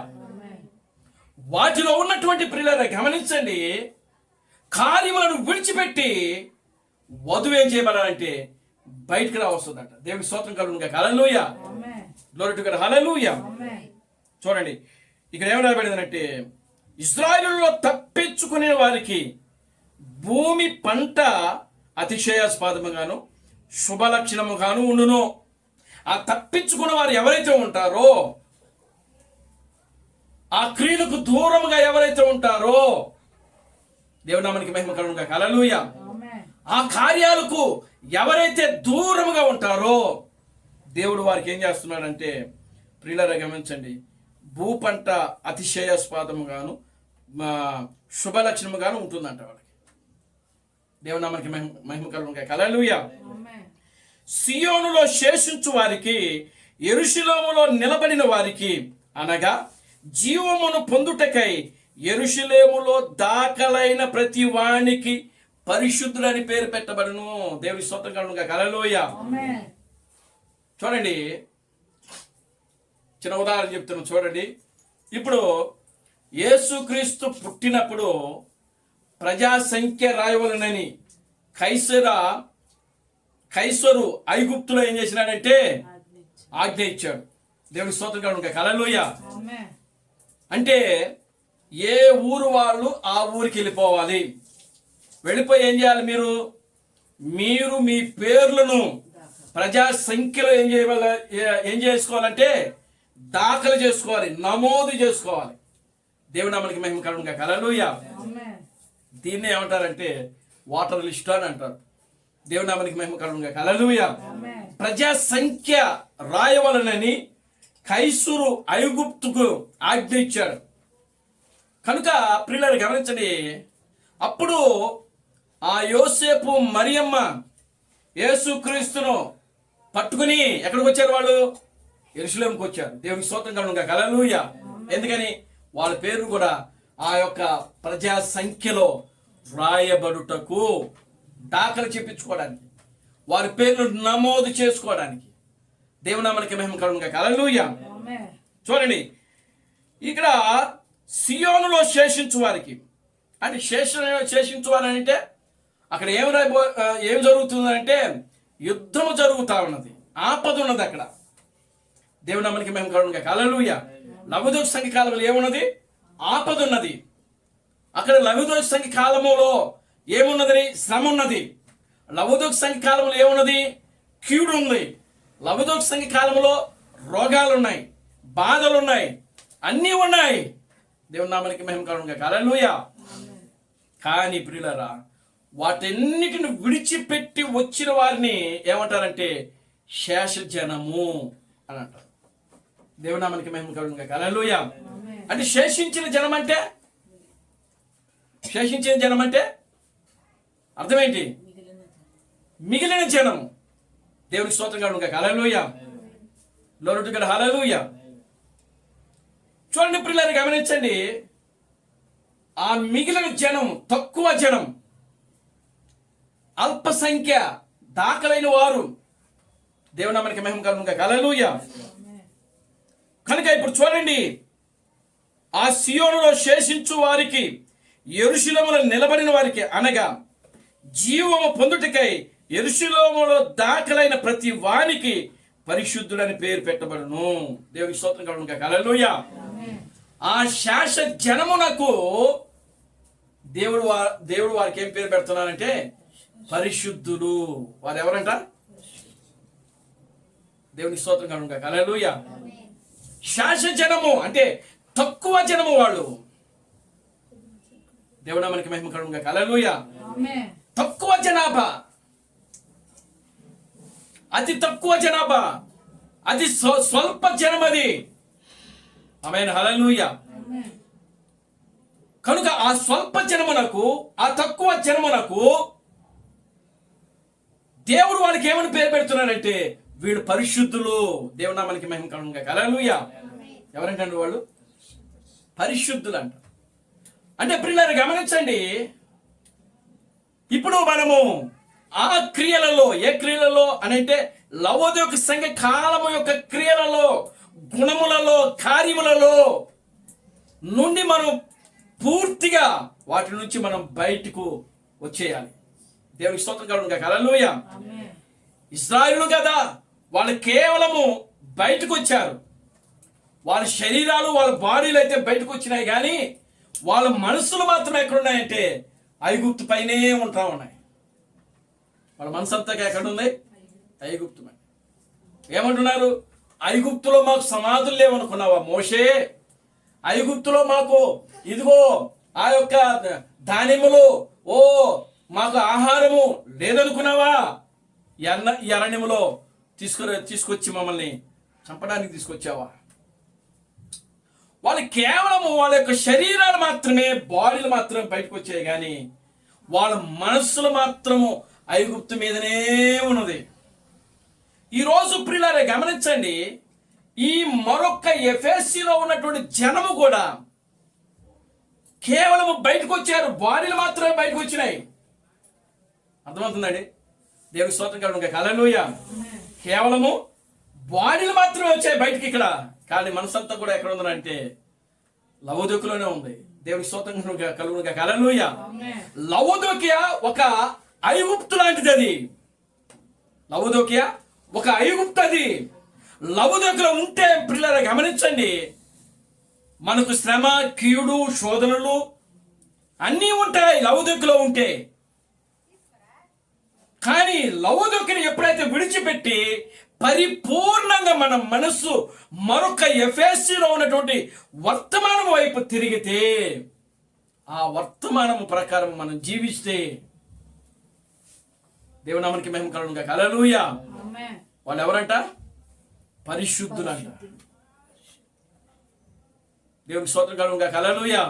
వాటిలో ఉన్నటువంటి ప్రియులారా గమనించండి, కార్యములను విడిచిపెట్టి వధువు ఏం చేయబడాలంటే బయటకు రావస్తుందంట. దేవునికి స్తోత్రం కలుగును గాక. హల్లెలూయా. Glory to God. హల్లెలూయా. చూడండి ఇక్కడ ఏమి రాయబడిందంటే, ఇశ్రాయేలులో తప్పించుకునే వారికి భూమి పంట అతిశయాస్పదముగాను శుభలక్షణముగాను ఉండును. ఆ తప్పించుకున్న వారు ఎవరైతే ఉంటారో, ఆ క్రియలకు దూరముగా ఎవరైతే ఉంటారో దేవుని నామానికి మహిమ కలుగును గాక. హల్లెలూయా. ఆ కార్యాలకు ఎవరైతే దూరముగా ఉంటారో దేవుడు వారికి ఏం చేస్తున్నాడంటే ప్రియులారా గమనించండి, భూపంట అతిశయాస్పదముగాను శుభలక్షణముగాను ఉంటుందంట వాళ్ళకి. దేవుని నామానికి మహిమ కలుగును గాక. హల్లెలూయా. సియోనులో శేషించు వారికి, యెరూషలేములో నిలబడిన వారికి అనగా జీవమును పొందుటకై యెరూషలేములో దాఖలైన ప్రతి వానికి పరిశుద్ధులని పేరు పెట్టబడును. దేవుని స్తోత్రం కలుగును గాక. హల్లెలూయా. చూడండి చిన్న ఉదాహరణ చెప్తున్నాను. చూడండి, ఇప్పుడు యేసుక్రీస్తు పుట్టినప్పుడు ప్రజా సంఖ్య రాయవలనని కైసరు ఐగుప్తులో ఏం చేసినాడంటే ఆజ్ఞ ఇచ్చాడు. దేవుని స్తోత్రం కలుగును గాక. హల్లెలూయా. అంటే ఏ ఊరు వాళ్ళు ఆ ఊరికి వెళ్ళిపోవాలి. వెళ్ళిపోయి ఏం చేయాలి? మీరు మీ పేర్లను ప్రజా సంఖ్యలో ఏం చేసుకోవాలంటే దాఖలు చేసుకోవాలి, నమోదు చేసుకోవాలి. దేవుని నామానికి మహిమ కలుగును గాక. హల్లెలూయా. దీన్ని ఏమంటారంటే వాటర్ లిస్ట్ అని అంటారు. దేవుని నామానికి మహిమ కలుగును గాక. హల్లెలూయా. ప్రజా సంఖ్య రాయవలనని కైసరు ఐగుప్తుకు ఆజ్ఞ ఇచ్చాడు. కనుక ప్రియులారా గమనించండి, అప్పుడు ఆ యోసేపు మరియమ్మ యేసుక్రీస్తును పట్టుకుని ఎక్కడికి వచ్చారు? వాళ్ళు యెరూషలేముకు వచ్చారు. దేవునికి స్తోత్రం కలుగును గాక. హల్లెలూయా. ఎందుకని? వాళ్ళ పేరు కూడా ఆ యొక్క ప్రజా సంఖ్యలో రాయబడుటకు, దాఖలు చేపించుకోవడానికి, వారి పేర్లు నమోదు చేసుకోవడానికి. దేవుని నామానికి మహిమ కలుగును గాక. హల్లెలూయా. చూడండి, ఇక్కడ సియోనులో శేషించు వారికి అంటే శేషించు వారు అంటే అక్కడ ఏం జరుగుతుందంటే యుద్ధము జరుగుతూ ఉన్నది, ఆపద ఉన్నది అక్కడ. దేవుని నామానికి మహిమ కలుగును గాక. హల్లెలూయా. లవదోక్ష సంఘ కాలంలో ఏమున్నది? ఆపద ఉన్నది. అక్కడ లవదోక్ష సంఘ కాలములో ఏమున్నది? శ్రమ ఉన్నది. లవదోక్ష సంఘ కాలంలో ఏమున్నది? కీడు ఉంది. లవదోక్ష సంఘ కాలంలో రోగాలు ఉన్నాయి, బాధలు ఉన్నాయి, అన్నీ ఉన్నాయి. దేవుని నామానికి మహిమ కలుగును గాక. హల్లెలూయా. కానీ ప్రియులారా, వాటన్నిటిని విడిచిపెట్టి వచ్చిన వారిని ఏమంటారంటే శేష జనము అని అంటారు. దేవుని నామానికి మహిమ కలుగును గాక. హల్లెలూయా. అంటే శేషించిన జనం అంటే అర్థమేంటి? మిగిలిన జనము. దేవునికి స్తోత్రం కలుగును గాక. హల్లెలూయా. Glory to God. హల్లెలూయా. చూడండి ప్రియులారా, గమనించండి, ఆ మిగిలిన జనం, తక్కువ జనం, అల్ప సంఖ్య దాఖలైన వారు. దేవుని నామానికి మహిమ కలుగును గాక. హల్లెలూయా. కనుక ఇప్పుడు చూడండి, ఆ సియోనులో శేషించు వారికి, యెరూషలేములో నిలబడిన వారికి, అనగా జీవము పొందుటకై యెరూషలేములో దాఖలైన ప్రతి వానికి పరిశుద్ధుడని పేరు పెట్టబడును. దేవునికి స్తోత్రం కలుగును గాక. హల్లెలూయా. ఆ శేష జనమునకు దేవుడు వారికి ఏం పేరు పెడుతున్నారంటే పరిశుద్ధులు. వారు ఎవరంట? దేవునికి స్తోత్రం కలుగును గాక. హల్లెలూయా. శేష జనము అంటే తక్కువ జనము వాళ్ళు. దేవుని నామానికి మహిమ కలుగును గాక. హల్లెలూయా. తక్కువ జనాభా, అతి తక్కువ జనాభా, అది స్వల్ప జనం అది. ఆమేన్. హల్లెలూయా. కనుక ఆ స్వల్ప జనమునకు, ఆ తక్కువ జనమునకు దేవుడు వాళ్ళకి ఏమని పేరు పెడుతున్నారంటే వీళ్ళు పరిశుద్ధులు. దేవుని నామానికి మహిమ కలుగును గాక. హల్లెలూయా. ఎవరంటే వాళ్ళు పరిశుద్ధులు అంట. అంటే ప్రియులారా గమనించండి, ఇప్పుడు మనము ఆ క్రియలలో, ఏ క్రియలలో అని అంటే లవోదిక సంఘ కాలము యొక్క క్రియలలో, గుణములలో, కార్యములలో నుండి మనం పూర్తిగా వాటి నుంచి మనం బయటకు వచ్చేయాలి. దేవునికి స్తోత్రం కలుగును గాక. హల్లెలూయా. ఇశ్రాయేలు కదా, వాళ్ళు కేవలము బయటకు వచ్చారు. వాళ్ళ శరీరాలు, వాళ్ళ బాడీలు అయితే బయటకు వచ్చినాయి, కానీ వాళ్ళ మనసులు మాత్రం ఎక్కడున్నాయంటే ఐగుప్తు పైనే ఉంటా ఉన్నాయి. వాళ్ళ మనసు అంతా ఎక్కడుంది? ఐగుప్తు. ఏమంటున్నారు? ఐగుప్తులో మాకు సమాధులు లేవనుకున్నావా మోషే? ఐగుప్తులో మాకు ఇదిగో ఆ యొక్క ధాన్యములు, మాకు ఆహారము లేదనుకున్నావా? ఈ అరణ్యములో తీసుకొచ్చి మమ్మల్ని చంపడానికి తీసుకొచ్చావా? వాళ్ళు కేవలము వాళ్ళ యొక్క శరీరాలు మాత్రమే, బాడీలు మాత్రమే బయటకు వచ్చాయి, కానీ వాళ్ళ మనస్సులు మాత్రము ఐగుప్తు మీదనే ఉన్నది. ఈరోజు ప్రియులారా గమనించండి, ఈ మరొక ఎఫెసీలో ఉన్నటువంటి జనము కూడా కేవలము బయటకు వచ్చారు, బాడీలు మాత్రమే బయటకు వచ్చినాయి. అర్థమవుతుందండి? దేవుని స్తోత్రం కలుగును గాక. హల్లెలూయా. కేవలము బాడీలు మాత్రమే వచ్చాయి బయటికి ఇక్కడ, కానీ మనసంతా కూడా ఎక్కడ ఉందంటే లవోదికలోనే ఉంది. దేవుని స్తోత్రం కలుగును గాక. హల్లెలూయా. లవోదికయ ఒక ఐగుప్తు లాంటిది. అది లవోదికయ ఒక ఐగుప్తు. అది లవోదికలో ఉంటే పిల్లలు గమనించండి, మనకు శ్రమ, కీడు, శోధనలు అన్నీ ఉంటాయి లవోదికలో ఉంటే. కానీ లవోదికని ఎప్పుడైతే విడిచిపెట్టి పరిపూర్ణంగా మన మనస్సు మరొక ఎఫెసీలో ఉన్నటువంటి వర్తమానం వైపు తిరిగితే, ఆ వర్తమానం ప్రకారం మనం జీవిస్తే దేవుని నామానికి మహిమ కలుగును గాక. హల్లెలూయా. వాళ్ళు ఎవరంట? పరిశుద్ధులంట. దేవునికి స్తోత్రం కలుగును గాక. హల్లెలూయా.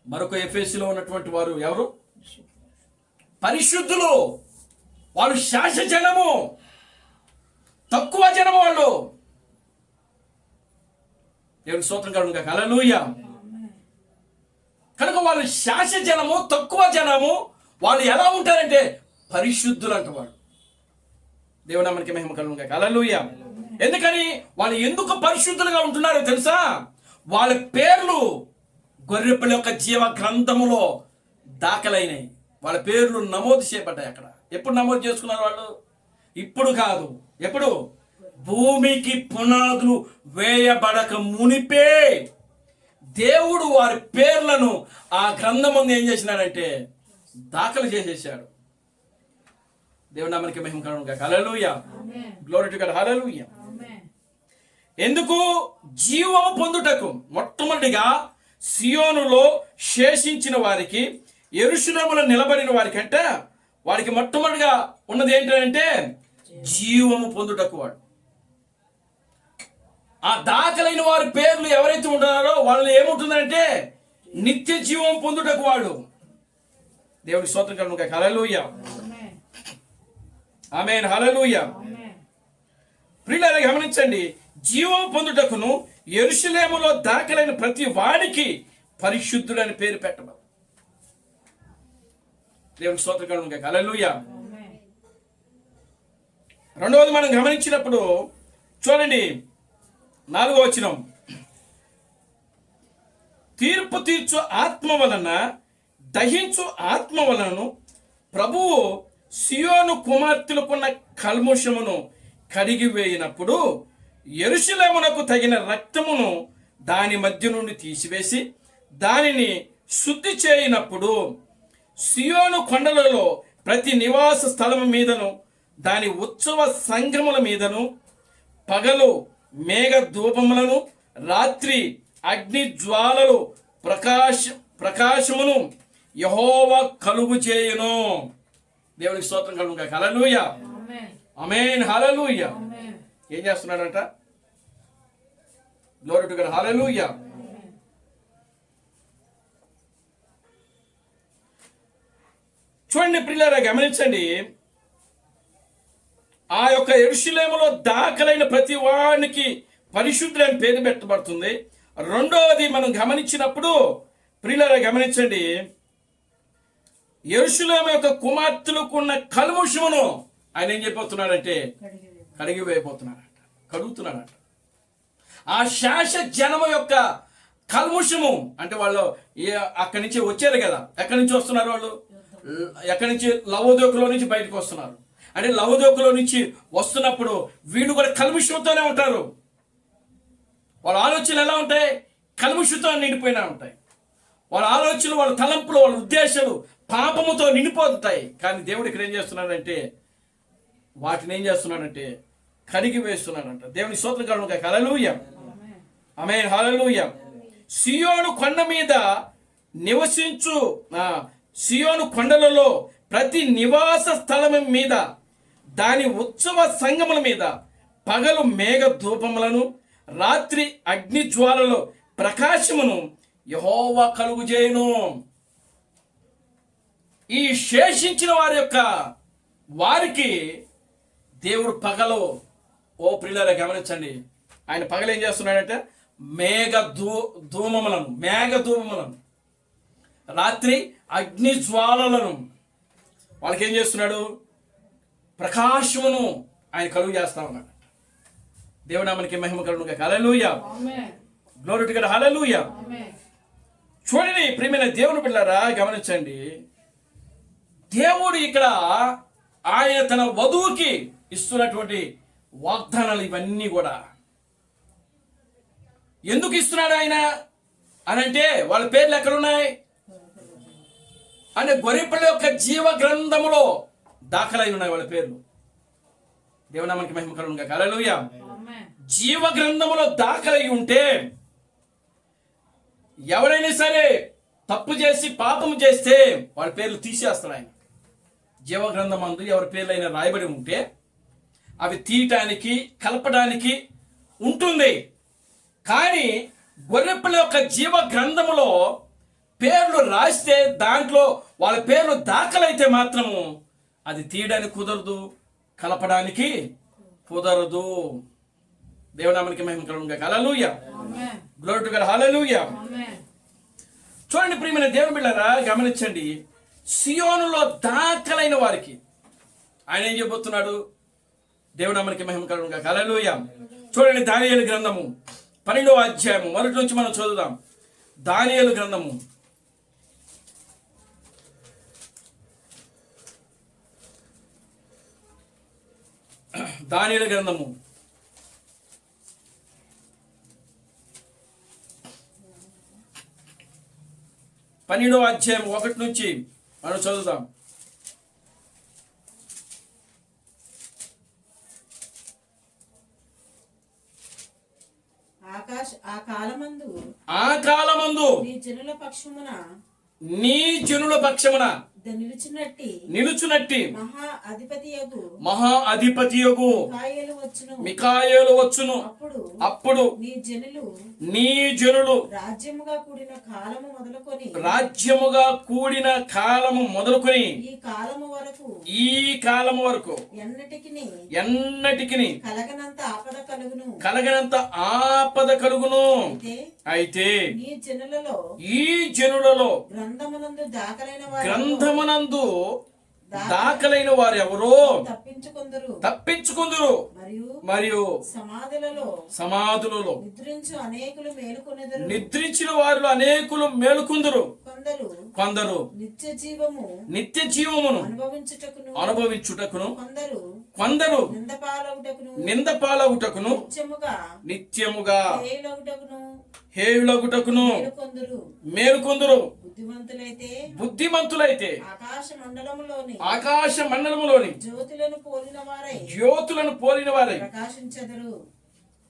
మరొక ఎఫెసీలో ఉన్నటువంటి వారు ఎవరు? పరిశుద్ధులు. వాళ్ళు శాసజనము, తక్కువ జనము వాళ్ళు. దేవునికి స్తోత్రం కలుగును గాక. హల్లెలూయా. కనుక వాళ్ళు శాసజనము, తక్కువ జనము. వాళ్ళు ఎలా ఉంటారంటే పరిశుద్ధులు అంట వాళ్ళు. దేవుని నామానికి మహిమ కలుగును గాక. హల్లెలూయా. ఎందుకని వాళ్ళు ఎందుకు పరిశుద్ధులుగా ఉంటున్నారో తెలుసా? వాళ్ళ పేర్లు గొర్రెపిల్ల యొక్క జీవ గ్రంథములో దాఖలైనవి. వాళ్ళ పేర్లు నమోదు చేయబడ్డాయి అక్కడ. ఎప్పుడు నమోదు చేసుకున్నారు వాళ్ళు? ఇప్పుడు కాదు. ఎప్పుడు? భూమికి పునాదులు వేయబడక మునిపే దేవుడు వారి పేర్లను ఆ గ్రంథం ముందు ఏం చేసినాడంటే దాఖలు చేసేసాడు. దేవుని నామానికి మహిమ కలుగును గాక. హల్లెలూయా. Glory to God. హల్లెలూయా. ఎందుకు? జీవము పొందుటకు. మొట్టమొదటిగా సియోనులో శేషించిన వారికి, యెరూషలేములో నిలబడిన వారికంటే వారికి మొట్టమొదటిగా ఉన్నది ఏంటంటే జీవము పొందుటకు. వాడు ఆ దాఖలైన వారి పేర్లు ఎవరైతే ఉంటున్నారో వాళ్ళు ఏముంటుందంటే నిత్య జీవం పొందుటకు వాళ్ళు. దేవుడి స్తోత్రం కలుగును గాక. హల్లెలూయా. ఆమేన్. హల్లెలూయా. ప్రియులారా గమనించండి, జీవం పొందుటకును యెరూషలేములో దాఖలైన ప్రతి వాడికి పరిశుద్ధుడని పేరు పెట్టబడు. దేవుని స్తోత్రం కలుగును గాక. హల్లెలూయా. రెండవది మనం గమనించినప్పుడు చూడండి, 4వ వచనం. తీర్పు తీర్చు ఆత్మ వలన, దహించు ఆత్మ వలనను ప్రభువు సియోను కుమార్తెలకున్న కల్ముషమును కడిగి వేయినప్పుడు యెరూషలేమునకు తగిన రక్తమును దాని మధ్య నుండి తీసివేసి దానిని శుద్ధి చేయనప్పుడు సియోను కొండలలో ప్రతి నివాస స్థలము మీదను దాని ఉత్సవ సంఘముల మీదను పగలు మేఘ ధూపములను, రాత్రి అగ్ని జ్వాలలు ప్రకాశమును యెహోవా కలుగు చేయును. దేవునికి స్తోత్రం కలుగును గాక. హల్లెలూయా. ఆమేన్. హల్లెలూయా. ఏం చేస్తున్నాడంట? Glory to God. హల్లెలూయా. చూడండి ప్రియులారా, గమనించండి. ఆ యొక్క యెరూషలేములో దాఖలైన ప్రతి వానికి పరిశుద్ధులని పేరు పెట్టబడుతుంది. రెండవది మనం గమనించినప్పుడు ప్రియులారా గమనించండి, యెరూషలేము యొక్క కుమార్తెలకున్న కల్ముషమును ఆయన ఏం చెప్పబోతున్నాడంటే కడిగి వేయబోతున్నాడంట, కడుగుతున్నాడంట. ఆ శాస జనము యొక్క కల్ముషము అంటే వాళ్ళు అక్కడి నుంచి వచ్చారు కదా. ఎక్కడి నుంచి వస్తున్నారు వాళ్ళు? ఎక్కడి నుంచి? లవోదోకులో నుంచి బయటకు వస్తున్నారు. అంటే లవోదోకులో నుంచి వస్తున్నప్పుడు వీళ్ళు కూడా కల్ముషంతోనే ఉంటారు. వాళ్ళ ఆలోచనలు ఎలా ఉంటాయి? కల్ముషంతో నిండిపోయినా ఉంటాయి. వాళ్ళ ఆలోచనలు, వాళ్ళ తలంపులు, వాళ్ళ ఉద్దేశాలు పాపముతో నిండిపోతాయి. కానీ దేవుడు ఇక్కడ ఏం చేస్తున్నాడంటే వాటిని ఏం చేస్తున్నాడంటే కడిగి వేస్తున్నాడంట. దేవుని స్తోత్రం కలుగును గాక. హల్లెలూయా. ఆమేన్. హల్లెలూయా. సియోను కొండ మీద నివసించు సియోను కొండలలో ప్రతి నివాస స్థలం మీద దాని ఉత్సవ సంగముల మీద పగలు మేఘ ధూపములను, రాత్రి అగ్ని జ్వాలలో ప్రకాశమును యెహోవా కలుగు చేయును. ఈ శేషించిన వారి యొక్క వారికి దేవుడు పగలు, ఓ ప్రియులారా గమనించండి, ఆయన పగలు ఏం చేస్తున్నాడంటే మేఘ ధూమములను, రాత్రి అగ్ని జ్వాలలను, వాళ్ళకి ఏం చేస్తున్నాడు? ప్రకాశమును ఆయన కలుగు చేస్తా ఉన్నాడు. దేవునామానికి మహిమ కలుగును గాక. హల్లెలూయా. Glory to God. హల్లెలూయా. చూడండి ప్రియమైన దేవుని బిడ్డలారా గమనించండి, దేవుడు ఇక్కడ ఆయన తన వధువుకి ఇస్తున్నటువంటి వాగ్దానాలు ఇవన్నీ కూడా ఎందుకు ఇస్తున్నాడు ఆయన అనంటే వాళ్ళ పేర్లు ఎక్కడున్నాయి అంటే గొర్రెపిల్ల యొక్క జీవ గ్రంథములో దాఖలై ఉన్నాయి వాళ్ళ పేర్లు. దేవునామానికి మహిమ కలుగును గాక. హల్లెలూయా. ఆమేన్. జీవ గ్రంథములో దాఖలై ఉంటే ఎవరైనా సరే తప్పు చేసి పాపం చేస్తే వాళ్ళ పేర్లు తీసేస్తారు ఆయన. జీవ గ్రంథం అందు ఎవరి పేర్లైనా రాయబడి ఉంటే అవి తీయటానికి కలపడానికి ఉంటుంది. కానీ గొర్రెపిల్ల యొక్క జీవ గ్రంథములో పేర్లు రాస్తే దాంట్లో వాళ్ళ పేర్లు దాఖలైతే మాత్రము అది తీయడానికి కుదరదు, కలపడానికి కుదరదు. దేవునామానికి మహిమ కలుగును గాక. హల్లెలూయా. ఆమేన్. Glory to God. హల్లెలూయా. ఆమేన్. చూడండి ప్రియమైన దేవుని బిడ్డలారా, గమనించండి. సియోనులో దాఖలైన వారికి ఆయన ఏం చెప్పబోతున్నాడు? దేవునామానికి మహిమ కలుగును గాక. హల్లెలూయా. చూడండి దానియేలు గ్రంథము 12వ అధ్యాయము మొదటి నుంచి మనం చదువుదాం. దానియేలు గ్రంథము దానియేలు గ్రంథము 12వ అధ్యాయం 1 నుంచి మనం చదువుదాం. ఆ కాలమందు ఆ కాలమందు నీ జనుల పక్షమున నీ జనుల పక్షమున నిలుచునట్టి మహా అధిపతియగు మికాయేలు వచ్చును. అప్పుడు నీ జనులు రాజ్యముగా కూడిన కాలము మొదలుకొని ఈ కాలము వరకు ఎన్నటికి కలగనంత ఆపద కలుగును. అయితే ఈ జనులలో గ్రంథమునందు దాఖలైన వారు ఎవరో తప్పించుకుందరు. మరియు సమాధులలో నిద్రించిన వారిలో అనేకులు మేలుకొందురు. కొందరు నిత్య జీవమును అనుభవించుటకును కొందరు నింద పాలగుటకును నిత్యముగా హేయులగుటకును మేలుకొందురు. బుద్ధిమంతులైతే ఆకాశ మండలములోని జ్యోతులను పోలిన వారై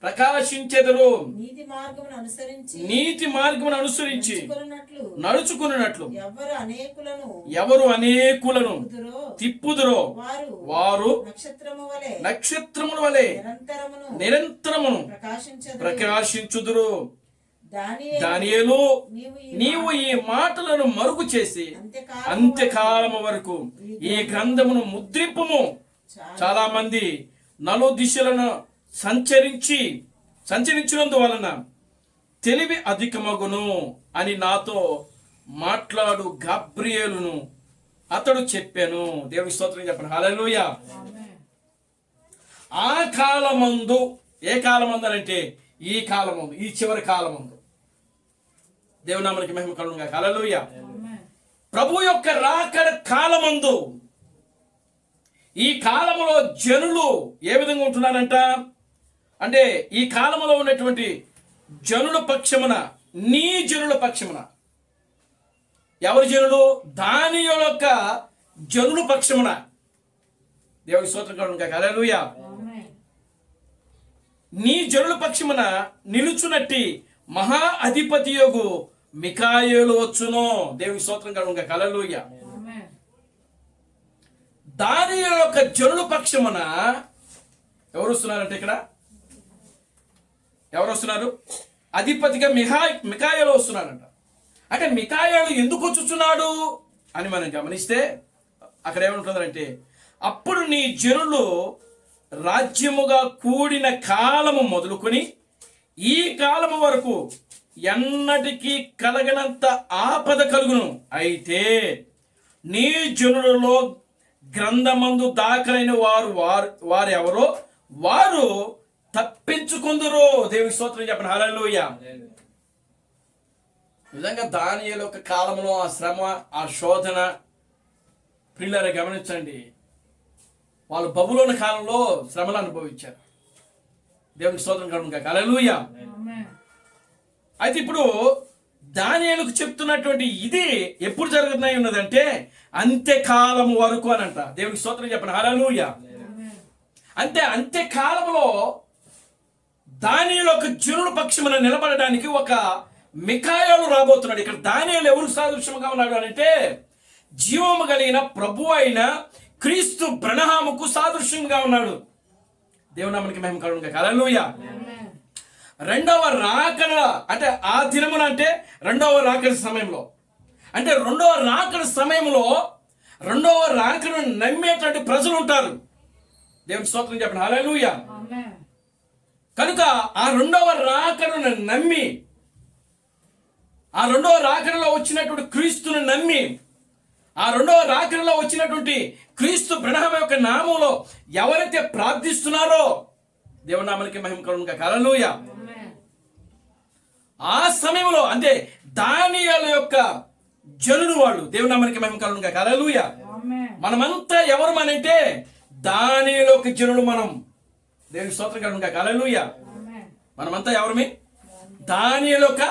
ప్రకాశించెదరు. నీతి మార్గమును అనుసరించి నడుచుకున్నట్లు ఎవరు అనేకులను తిప్పుదురో వారు నక్షత్రముల వలె నిరంతరమును ప్రకాశించుదురు. దానియేలు, నీవు ఈ మాటలను మరుగు చేసి అంత్యకాలము వరకు ఈ గ్రంథమును ముద్రింపుము. చాలా మంది నలు దిశలను సంచరించినందువలన తెలివి అధికమగును అని నాతో మాట్లాడు గబ్రియేలును అతడు చెప్పాను. దేవుని స్తోత్రం చెప్పండి. హల్లెలూయా. ఆ కాలమందు, ఏ కాలమందు అంటే ఈ కాలమందు, ఈ చివరి కాలమందు. దేవునామానికి మహిమ కలుగును గాక. హల్లెలూయా. ప్రభు యొక్క రాకడ కాలమందు ఈ కాలములో జనులు ఏ విధంగా ఉంటున్నారంట అంటే ఈ కాలములో ఉన్నటువంటి జనుల పక్షమున, నీ జనుల పక్షమున, ఎవరి జనులు? దానియేలు యొక్క జనుల పక్షమున. దేవుని స్తోత్రం కలుగును గాక. హల్లెలూయా. నీ జనుల పక్షమున నిలుచునట్టి మహా అధిపతియగు మికాయేలు వచ్చును. దేవుని స్తోత్రం కలుగును గాక. హల్లెలూయా. దానియేలు యొక్క జనుల పక్షమున ఎవరు వస్తున్నారంటే ఇక్కడ ఎవరు వస్తున్నారు? అధిపతిగా మికాయేలు వస్తున్నారంట. అంటే మికాయేలు ఎందుకు వచ్చుచున్నాడు అని మనం గమనిస్తే అక్కడ ఏమంటుందంటే, అప్పుడు నీ జనులు రాజ్యముగా కూడిన కాలము మొదలుకొని ఈ కాలము వరకు ఎన్నటికీ కలగనంత ఆపద కలుగును. అయితే నీ జనులలో గ్రంథమందు దాఖలైన వారు ఎవరో వారు తప్పించుకుందరు. దేవుని స్తోత్రం చెప్పండి. హల్లెలూయా. నిజంగా దానియేలు యొక్క కాలంలో ఆ శ్రమ, ఆ శోధన ప్రియులారా గమనించండి. వాళ్ళు బబులోను కాలంలో శ్రమలు అనుభవించారు. దేవునికి స్తోత్రం కలుగును గాక. హల్లెలూయా. అయితే ఇప్పుడు దానియేలుకు చెప్తున్నటువంటి ఇది ఎప్పుడు జరుగుతున్నాయి ఉన్నదంటే అంత్యకాలం వరకు అని అంట. దేవునికి స్తోత్రం చెప్పండి. హల్లెలూయా. అంటే అంత్యకాలంలో దానియేలు ఒక జనుల పక్షమున నిలబడడానికి ఒక మికాయేలు రాబోతున్నాడు. ఇక్కడ దానియేలు ఎవరు సాదృశ్యంగా ఉన్నాడు అంటే జీవము కలిగిన ప్రభు అయిన క్రీస్తు బ్రహ్మముకు సాదృశ్యంగా ఉన్నాడు. దేవుని నామమునకు మహిమ కలుగును గాక. హల్లెలూయా. రెండవ రాకడ అంటే ఆ దినమున అంటే రెండవ రాకడ సమయంలో, అంటే రెండవ రాకడ సమయంలో రెండవ రాకడను నమ్మేటువంటి ప్రజలు ఉంటారు. దేవుని స్తోత్రం చెప్పండి. హల్లెలూయా. కనుక ఆ రెండవ రాకడను నమ్మి, ఆ రెండవ రాకడలో వచ్చినటువంటి క్రీస్తును నమ్మి, ఆ రెండవ రాకడలో వచ్చినటువంటి క్రీస్తు బ్రహ్మ యొక్క నామంలో ఎవరైతే ప్రార్థిస్తున్నారో దేవుని నామానికి మహిమ కలుగును గాక. హల్లెలూయా. ఆ సమయంలో అంటే దానియేలు యొక్క జనులు వాళ్ళు, దేవుని నామానికి మహిమ కలుగును గాక. హల్లెలూయా. మనమంతా ఎవరు అంటే దానియేలు యొక్క జనులు మనం. దేవుని స్తోత్రం కలుగును గాక. హల్లెలూయా. మనమంతా ఎవరమే? దానియేలు యొక్క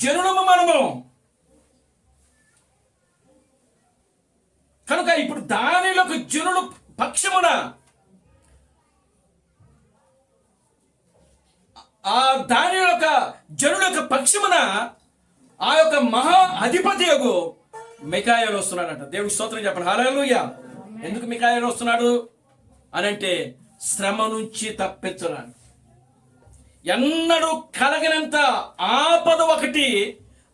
జనులము మనము. కనుక ఇప్పుడు దానియేలు యొక్క జనులు పక్షమున ఆ దానియేలు యొక్క జనుల యొక్క పక్షమున ఆ యొక్క మహా అధిపతి యొక్క మికాయేలు వస్తున్నాడంట. దేవుని స్తోత్రం చెప్పండి. హల్లెలూయా. ఎందుకు మికాయేలు వస్తున్నాడు అనంటే శ్రమ నుంచి తప్పించడానికి. ఎన్నడూ కలగనంత ఆపద ఒకటి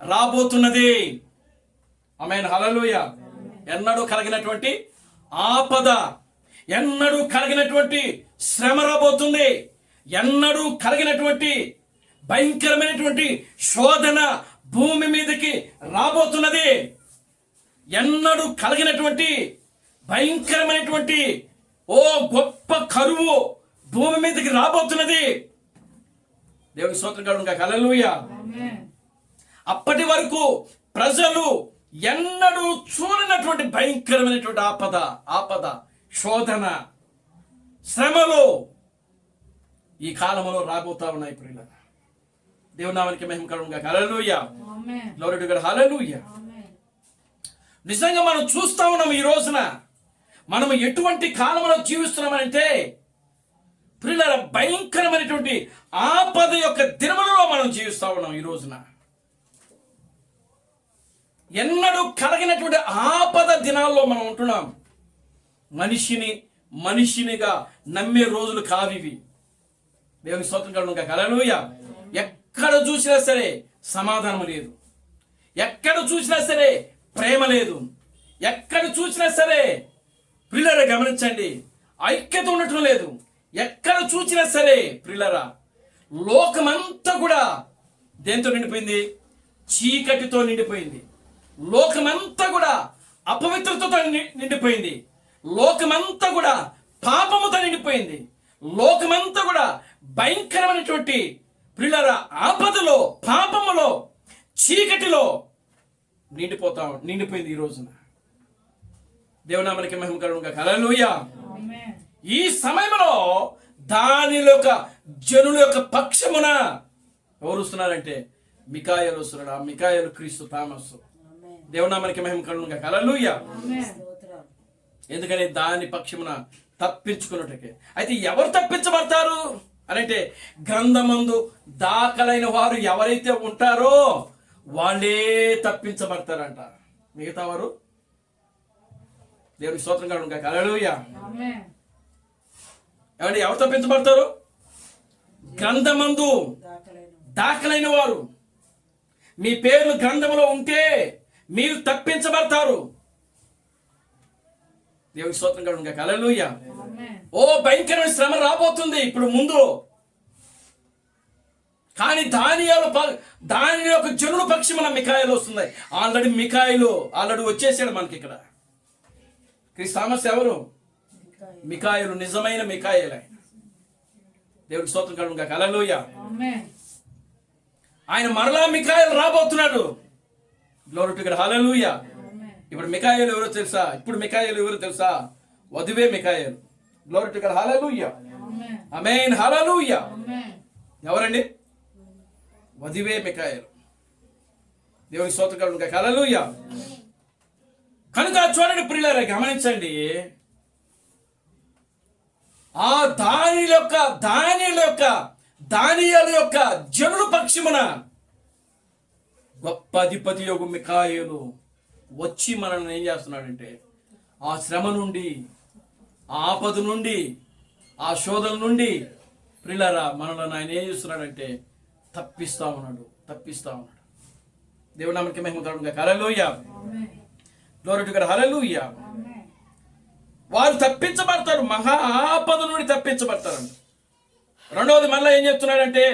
రాబోతున్నది. ఆమేన్. హల్లెలూయా. ఎన్నడూ కలిగినటువంటి ఆపద, ఎన్నడూ కలిగినటువంటి శ్రమ రాబోతుంది. ఎన్నడూ కలిగినటువంటి భయంకరమైనటువంటి శోధన భూమి మీదకి రాబోతున్నది. ఎన్నడూ కలిగినటువంటి భయంకరమైనటువంటి గొప్ప కరువు భూమి మీదకి రాబోతున్నది. దేవుని స్తోత్రం కలుగును గాక. హల్లెలూయా. అప్పటి వరకు ప్రజలు ఎన్నడూ చూడనటువంటి భయంకరమైనటువంటి ఆపద శోధన శ్రమలు ఈ కాలంలో రాబోతా ఉన్నాయి. ప్రియులారా, దేవుని నామానికి మహిమ కలుగును గాక. హల్లెలూయా. Glory to God. హల్లెలూయా. నిజంగా మనం చూస్తా ఉన్నాం ఈ రోజున మనం ఎటువంటి కాలంలో జీవిస్తున్నామంటే ప్రియులారా భయంకరమైనటువంటి ఆపద యొక్క దినములలో మనం జీవిస్తా ఉన్నాం ఈ రోజున. ఎన్నడూ కలిగినటువంటి ఆపద దినాల్లో మనం ఉంటున్నాం. మనిషినిగా నమ్మే రోజులు కావివి. దేవుని స్తోత్రం కలుగును గాక. హల్లెలూయా. ఎక్కడ చూసినా సరే సమాధానం లేదు, ఎక్కడ చూసినా సరే ప్రేమ లేదు, ఎక్కడ చూసినా సరే ప్రియులారా గమనించండి ఐక్యత ఉండటం లేదు. ఎక్కడ చూసినా సరే ప్రియులారా లోకమంతా కూడా దేంతో నిండిపోయింది? చీకటితో నిండిపోయింది. లోకమంతా కూడా అపవిత్రతతో నిండిపోయింది. లోకమంతా కూడా పాపముతో నిండిపోయింది. లోకమంతా కూడా భయంకరమైనటువంటి ప్రియులారా ఆపదలో, పాపములో, చీకటిలో నిండిపోయింది ఈ రోజున. దేవుని నామానికి మహిమ కలుగును గాక. హల్లెలూయా. ఈ సమయంలో దానిలో యొక్క జనుల యొక్క పక్షమున ఎవరు వస్తున్నారంటే మికాయేలు వస్తున్నాడు. ఆ మికాయేలు క్రీస్తు థామస్. దేవుని నామానికి మహిమ కలుగును గాక. హల్లెలూయా. ఎందుకని దాని పక్షమున తప్పించుకున్నట్టుకే. అయితే ఎవరు తప్పించబడతారు అనంటే గ్రంథమందు దాఖలైన వారు ఎవరైతే ఉంటారో వాళ్ళే తప్పించబడతారంట. మిగతా వారు దేవుని స్తోత్రం కలుగును గాక. హల్లెలూయా. ఎవరు తప్పించబడతారు? గ్రంథమందు దాఖలైన వారు. మీ పేర్లు గ్రంథంలో ఉంటే మీరు తప్పించబడతారు. దేవుని స్తోత్రం కలుగును గాక. హల్లెలూయా. భయంకరమైన శ్రమ రాబోతుంది ఇప్పుడు ముందు. కానీ దాని యొక్క జనుల పక్షమున మికాయేలు వస్తుంది. ఆల్రెడీ వచ్చేసాడు మనకి ఇక్కడ. క్రీస్తు థామస్ ఎవరు? మికాయేలు, నిజమైన మికాయేలు ఆయన. దేవుడికి స్తోత్రం కలుగును గాక. హల్లెలూయా. ఆయన మరలా మికాయేలు రాబోతున్నాడు. Glory to God. హల్లెలూయా. ఇప్పుడు మికాయేలు ఎవరో తెలుసా? వధువే మికాయేలు. Glory to God. హల్లెలూయా. ఆమేన్. హల్లెలూయా. ఎవరండి? వధువే మికాయేలు. దేవునికి స్తోత్రం కలుగును గాక. హల్లెలూయా. కనుక చూడండి ప్రియులారా, గమనించండి. ఆ దానియేలు యొక్క జనుల పక్షమున గొప్ప అధిపతి యొక్క మిఖాయేలు వచ్చి మనల్ని ఏం చేస్తున్నాడంటే ఆ శ్రమ నుండి, ఆ ఆపద నుండి, ఆ శోధన నుండి ప్రియులారా మనల్ని ఆయన ఏం చేస్తున్నాడంటే తప్పిస్తా ఉన్నాడు. దేవుడి నామమునకు మహిమ కలుగును గాక. హల్లెలూయా. Glory to God. హల్లెలూయా. వారు తప్పించబడతారు, మహా ఆపద నుండి తప్పించబడతారు. రెండవది మళ్ళీ ఏం చెప్తున్నాడంటే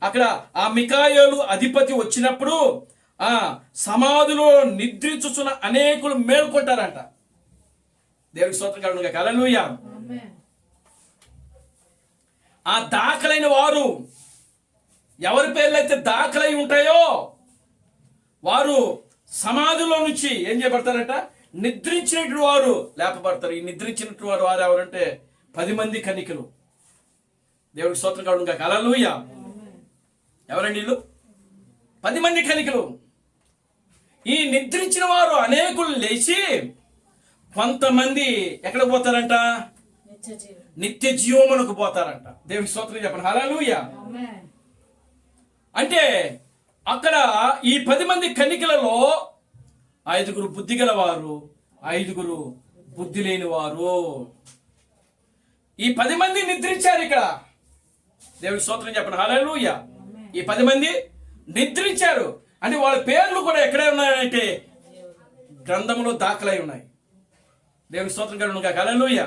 అక్కడ ఆ మిఖాయేలు అధిపతి వచ్చినప్పుడు ఆ సమాధిలో నిద్రించుచున్న అనేకులు మేల్కొంటారంట. దేవుడికి స్తోత్రం కలుగును గాక. హల్లెలూయా. ఆ దాఖలైన వారు ఎవరి పేర్లు అయితే దాఖలై ఉంటాయో వారు సమాధిలో నుంచి ఏం చేయబడతారంట, నిద్రించినటువంటి వారు లేపబడతారు. ఈ నిద్రించినటువంటి వారు ఎవరంటే 10 మంది కన్నికలు. దేవుడికి స్తోత్రం కలుగును గాక. హల్లెలూయా. ఎవరండి వీళ్ళు? 10 మంది కన్నికలు. ఈ నిద్రించిన వారు అనేకులు లేచి కొంతమంది ఎక్కడ పోతారంట, నిత్య జీవమునకు పోతారంట. దేవుడికి స్తోత్రం చెప్పండి. హల్లెలూయా. అంటే అక్కడ ఈ 10 మంది కన్నికలలో 5 బుద్ధి గలవారు, 5 బుద్ధి లేని వారు. ఈ 10 మంది నిద్రించారు ఇక్కడ. దేవుడికి స్తోత్రం చెప్పండి. హల్లెలూయా. ఈ 10 మంది నిద్రించారు అంటే వాళ్ళ పేర్లు కూడా ఎక్కడే ఉన్నాయంటే గ్రంథంలో దాఖలై ఉన్నాయి. దేవుడికి స్తోత్రం కలుగును గాక. హల్లెలూయా.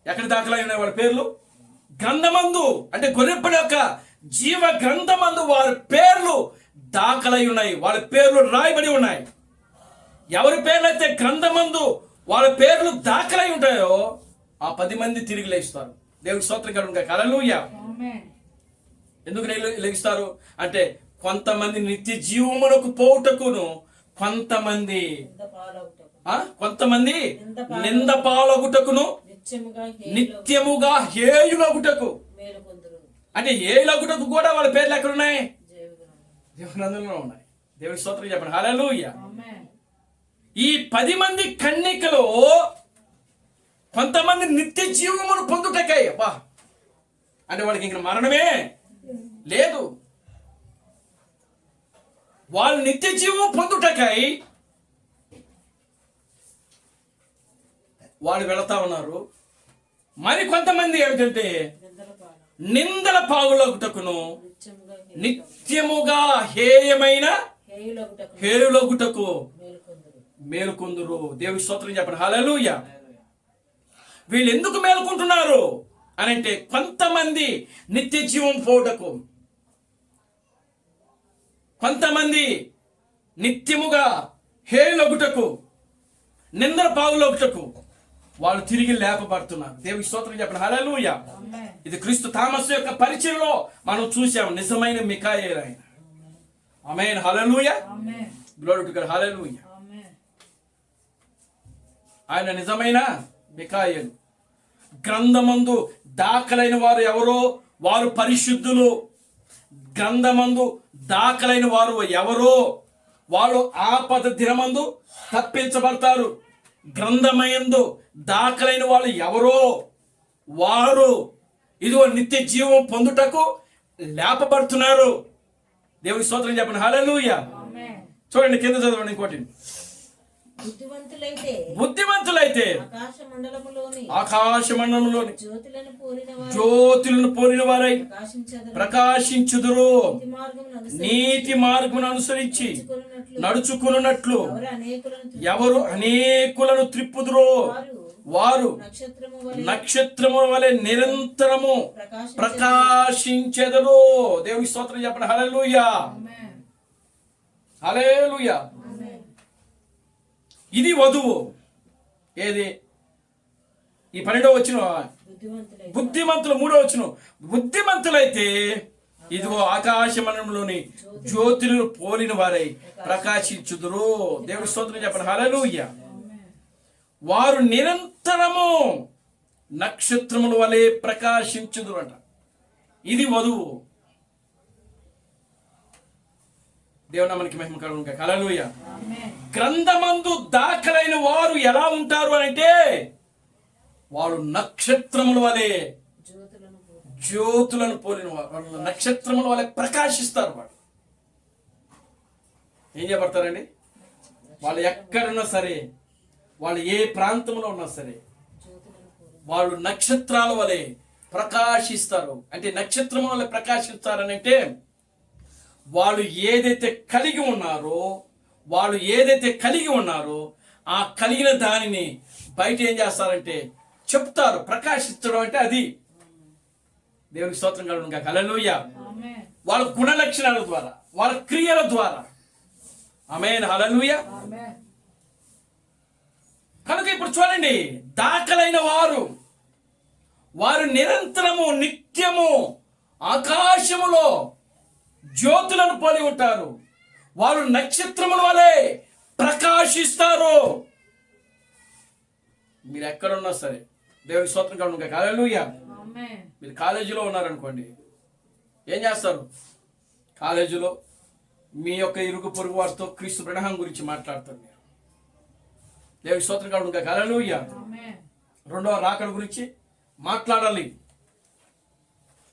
ఎక్కడ దాఖలై ఉన్నాయి వాళ్ళ పేర్లు? గ్రంథమందు, అంటే గొర్రెపిల్ల యొక్క జీవ గ్రంథమందు వారి పేర్లు దాఖలై ఉన్నాయి. వాళ్ళ పేర్లు రాయబడి ఉన్నాయి. ఎవరి పేర్లు అయితే గ్రంథమందు వాళ్ళ పేర్లు దాఖలై ఉంటాయో ఆ 10 మంది తిరిగి లేస్తారు. దేవుడికి స్తోత్రం కలుగును గాక. హల్లెలూయా. ఎందుకు లెగిస్తారు అంటే కొంతమంది నిత్య జీవమునకు పోవుటకును, కొంతమంది నింద పాలగుటకును, నిత్యముగా హేయులగుటకు. అంటే హేయులగుటకు కూడా వాళ్ళ పేర్లు ఎక్కడ ఉన్నాయి? దేవునందులో ఉన్నాయి. దేవుడి స్తోత్రం చెప్పండి. హల్లెలూయా. ఈ 10 మంది కన్నికలు కొంతమంది నిత్య జీవమును పొందుటకై అంటే వాళ్ళకి ఇంక మరణమే లేదు. వాళ్ళు నిత్య జీవం పొందుటకై వాళ్ళు వెళతా ఉన్నారు. మరి కొంతమంది ఏమిటంటే నిందల పాగులగుటకును, నిత్యముగా హేయమైన హేయులగుటకు మేలుకొందురు. దేవుడి స్తోత్రం చెప్పండి. హల్లెలూయా. వీళ్ళు ఎందుకు మేలుకుంటున్నారు అని అంటే కొంతమంది నిత్య జీవం పోవుటకు, కొంతమంది నిత్యముగా హేయులగుటకు, నిందల పాగులగుటకు వాళ్ళు తిరిగి లేపబడుతున్నారు. దేవుడి స్తోత్రం చెప్పండి. హల్లెలూయా. ఇది క్రీస్తు థామస్ యొక్క పరిచయంలో మనం చూసాం. నిజమైన మిఖాయేలు ఆయన. ఆమేన్. హల్లెలూయా. Glory to God. హల్లెలూయా. ఆయన నిజమైన మిఖాయేలు. గ్రంథమందు దాఖలైన వారు ఎవరో వారు పరిశుద్ధులు. గ్రంథమందు దాఖలైన వారు ఎవరో వాళ్ళు ఆపద దినమందు తప్పించబడతారు. గ్రంథమందు దాఖలైన వాళ్ళు ఎవరో వారు ఇదిగో నిత్య జీవం పొందుటకు లేపబడుతున్నారు. దేవుడి స్తోత్రం చెప్పండి. హల్లెలూయా. చూడండి కింద చదవండి ఇంకోటి. బుద్ధిమంతులైతే ఆకాశ మండలములోని జ్యోతులను పోలిన వారై ప్రకాశించుదురు. నీతి మార్గమును అనుసరించి నడుచుకున్నట్లు ఎవరు అనేకులను త్రిప్పుదురో వారు నక్షత్రము వలె నిరంతరము ప్రకాశించెదరు. దేవుడి స్తోత్రం చెప్పండి. హల్లెలూయా. హల్లెలూయా. ఇది వధువు. ఏది? ఈ 12వ వచనం బుద్ధిమంతులు. 3వ వచనం బుద్ధిమంతులైతే ఇదిగో ఆకాశమండలంలోని జ్యోతులను పోలిన వారై ప్రకాశించుదురు. దేవుడి స్తోత్రం చెప్పండి. హల్లెలూయా. వారు నిరంతరము నక్షత్రముల వలె ప్రకాశించుదురు అంట. ఇది వధువు. దేవుని నామానికి మహిమ కలుగును గాక. హల్లెలూయా. గ్రంథమందు దాఖలైన వారు ఎలా ఉంటారు అని అంటే వాళ్ళు నక్షత్రముల వలె జ్యోతులను పోలి. జ్యోతులను పోలిన వాళ్ళు నక్షత్రముల వలె ప్రకాశిస్తారు. వాళ్ళు ఏం చేయబడతారండి? వాళ్ళు ఎక్కడున్నా సరే, వాళ్ళు ఏ ప్రాంతంలో ఉన్నా సరే, వాళ్ళు నక్షత్రాల వలె ప్రకాశిస్తారు. అంటే నక్షత్రం వల్ల ప్రకాశిస్తారని అంటే వాళ్ళు ఏదైతే కలిగి ఉన్నారో ఆ కలిగిన దానిని బయట ఏం చేస్తారంటే చెప్తారు. ప్రకాశించడం అంటే అది. దేవునికి స్తోత్రం కలుగును గాక. హల్లెలూయా. వాళ్ళ గుణ లక్షణాల ద్వారా, వాళ్ళ క్రియల ద్వారా. ఆమేన్. హల్లెలూయా. కనుక ఇప్పుడు చూడండి, దాఖలైన వారు నిరంతరము నిత్యము ఆకాశములో జ్యోతులను పోలి ఉంటారు. వారు నక్షత్రముల వలె ప్రకాశిస్తారు. మీరు ఎక్కడున్నా సరే దేవునికి స్తోత్రం కలుగును గాక. హల్లెలూయా. మీరు కాలేజీలో ఉన్నారనుకోండి, ఏం చేస్తారు? కాలేజీలో మీ యొక్క ఇరుగు పొరుగు వారితో క్రీస్తు ప్రణామం గురించి మాట్లాడతారు. మీరు దేవునికి స్తోత్రం కలుగును గాక. హల్లెలూయా. రెండవ రాకడ గురించి మాట్లాడాలి.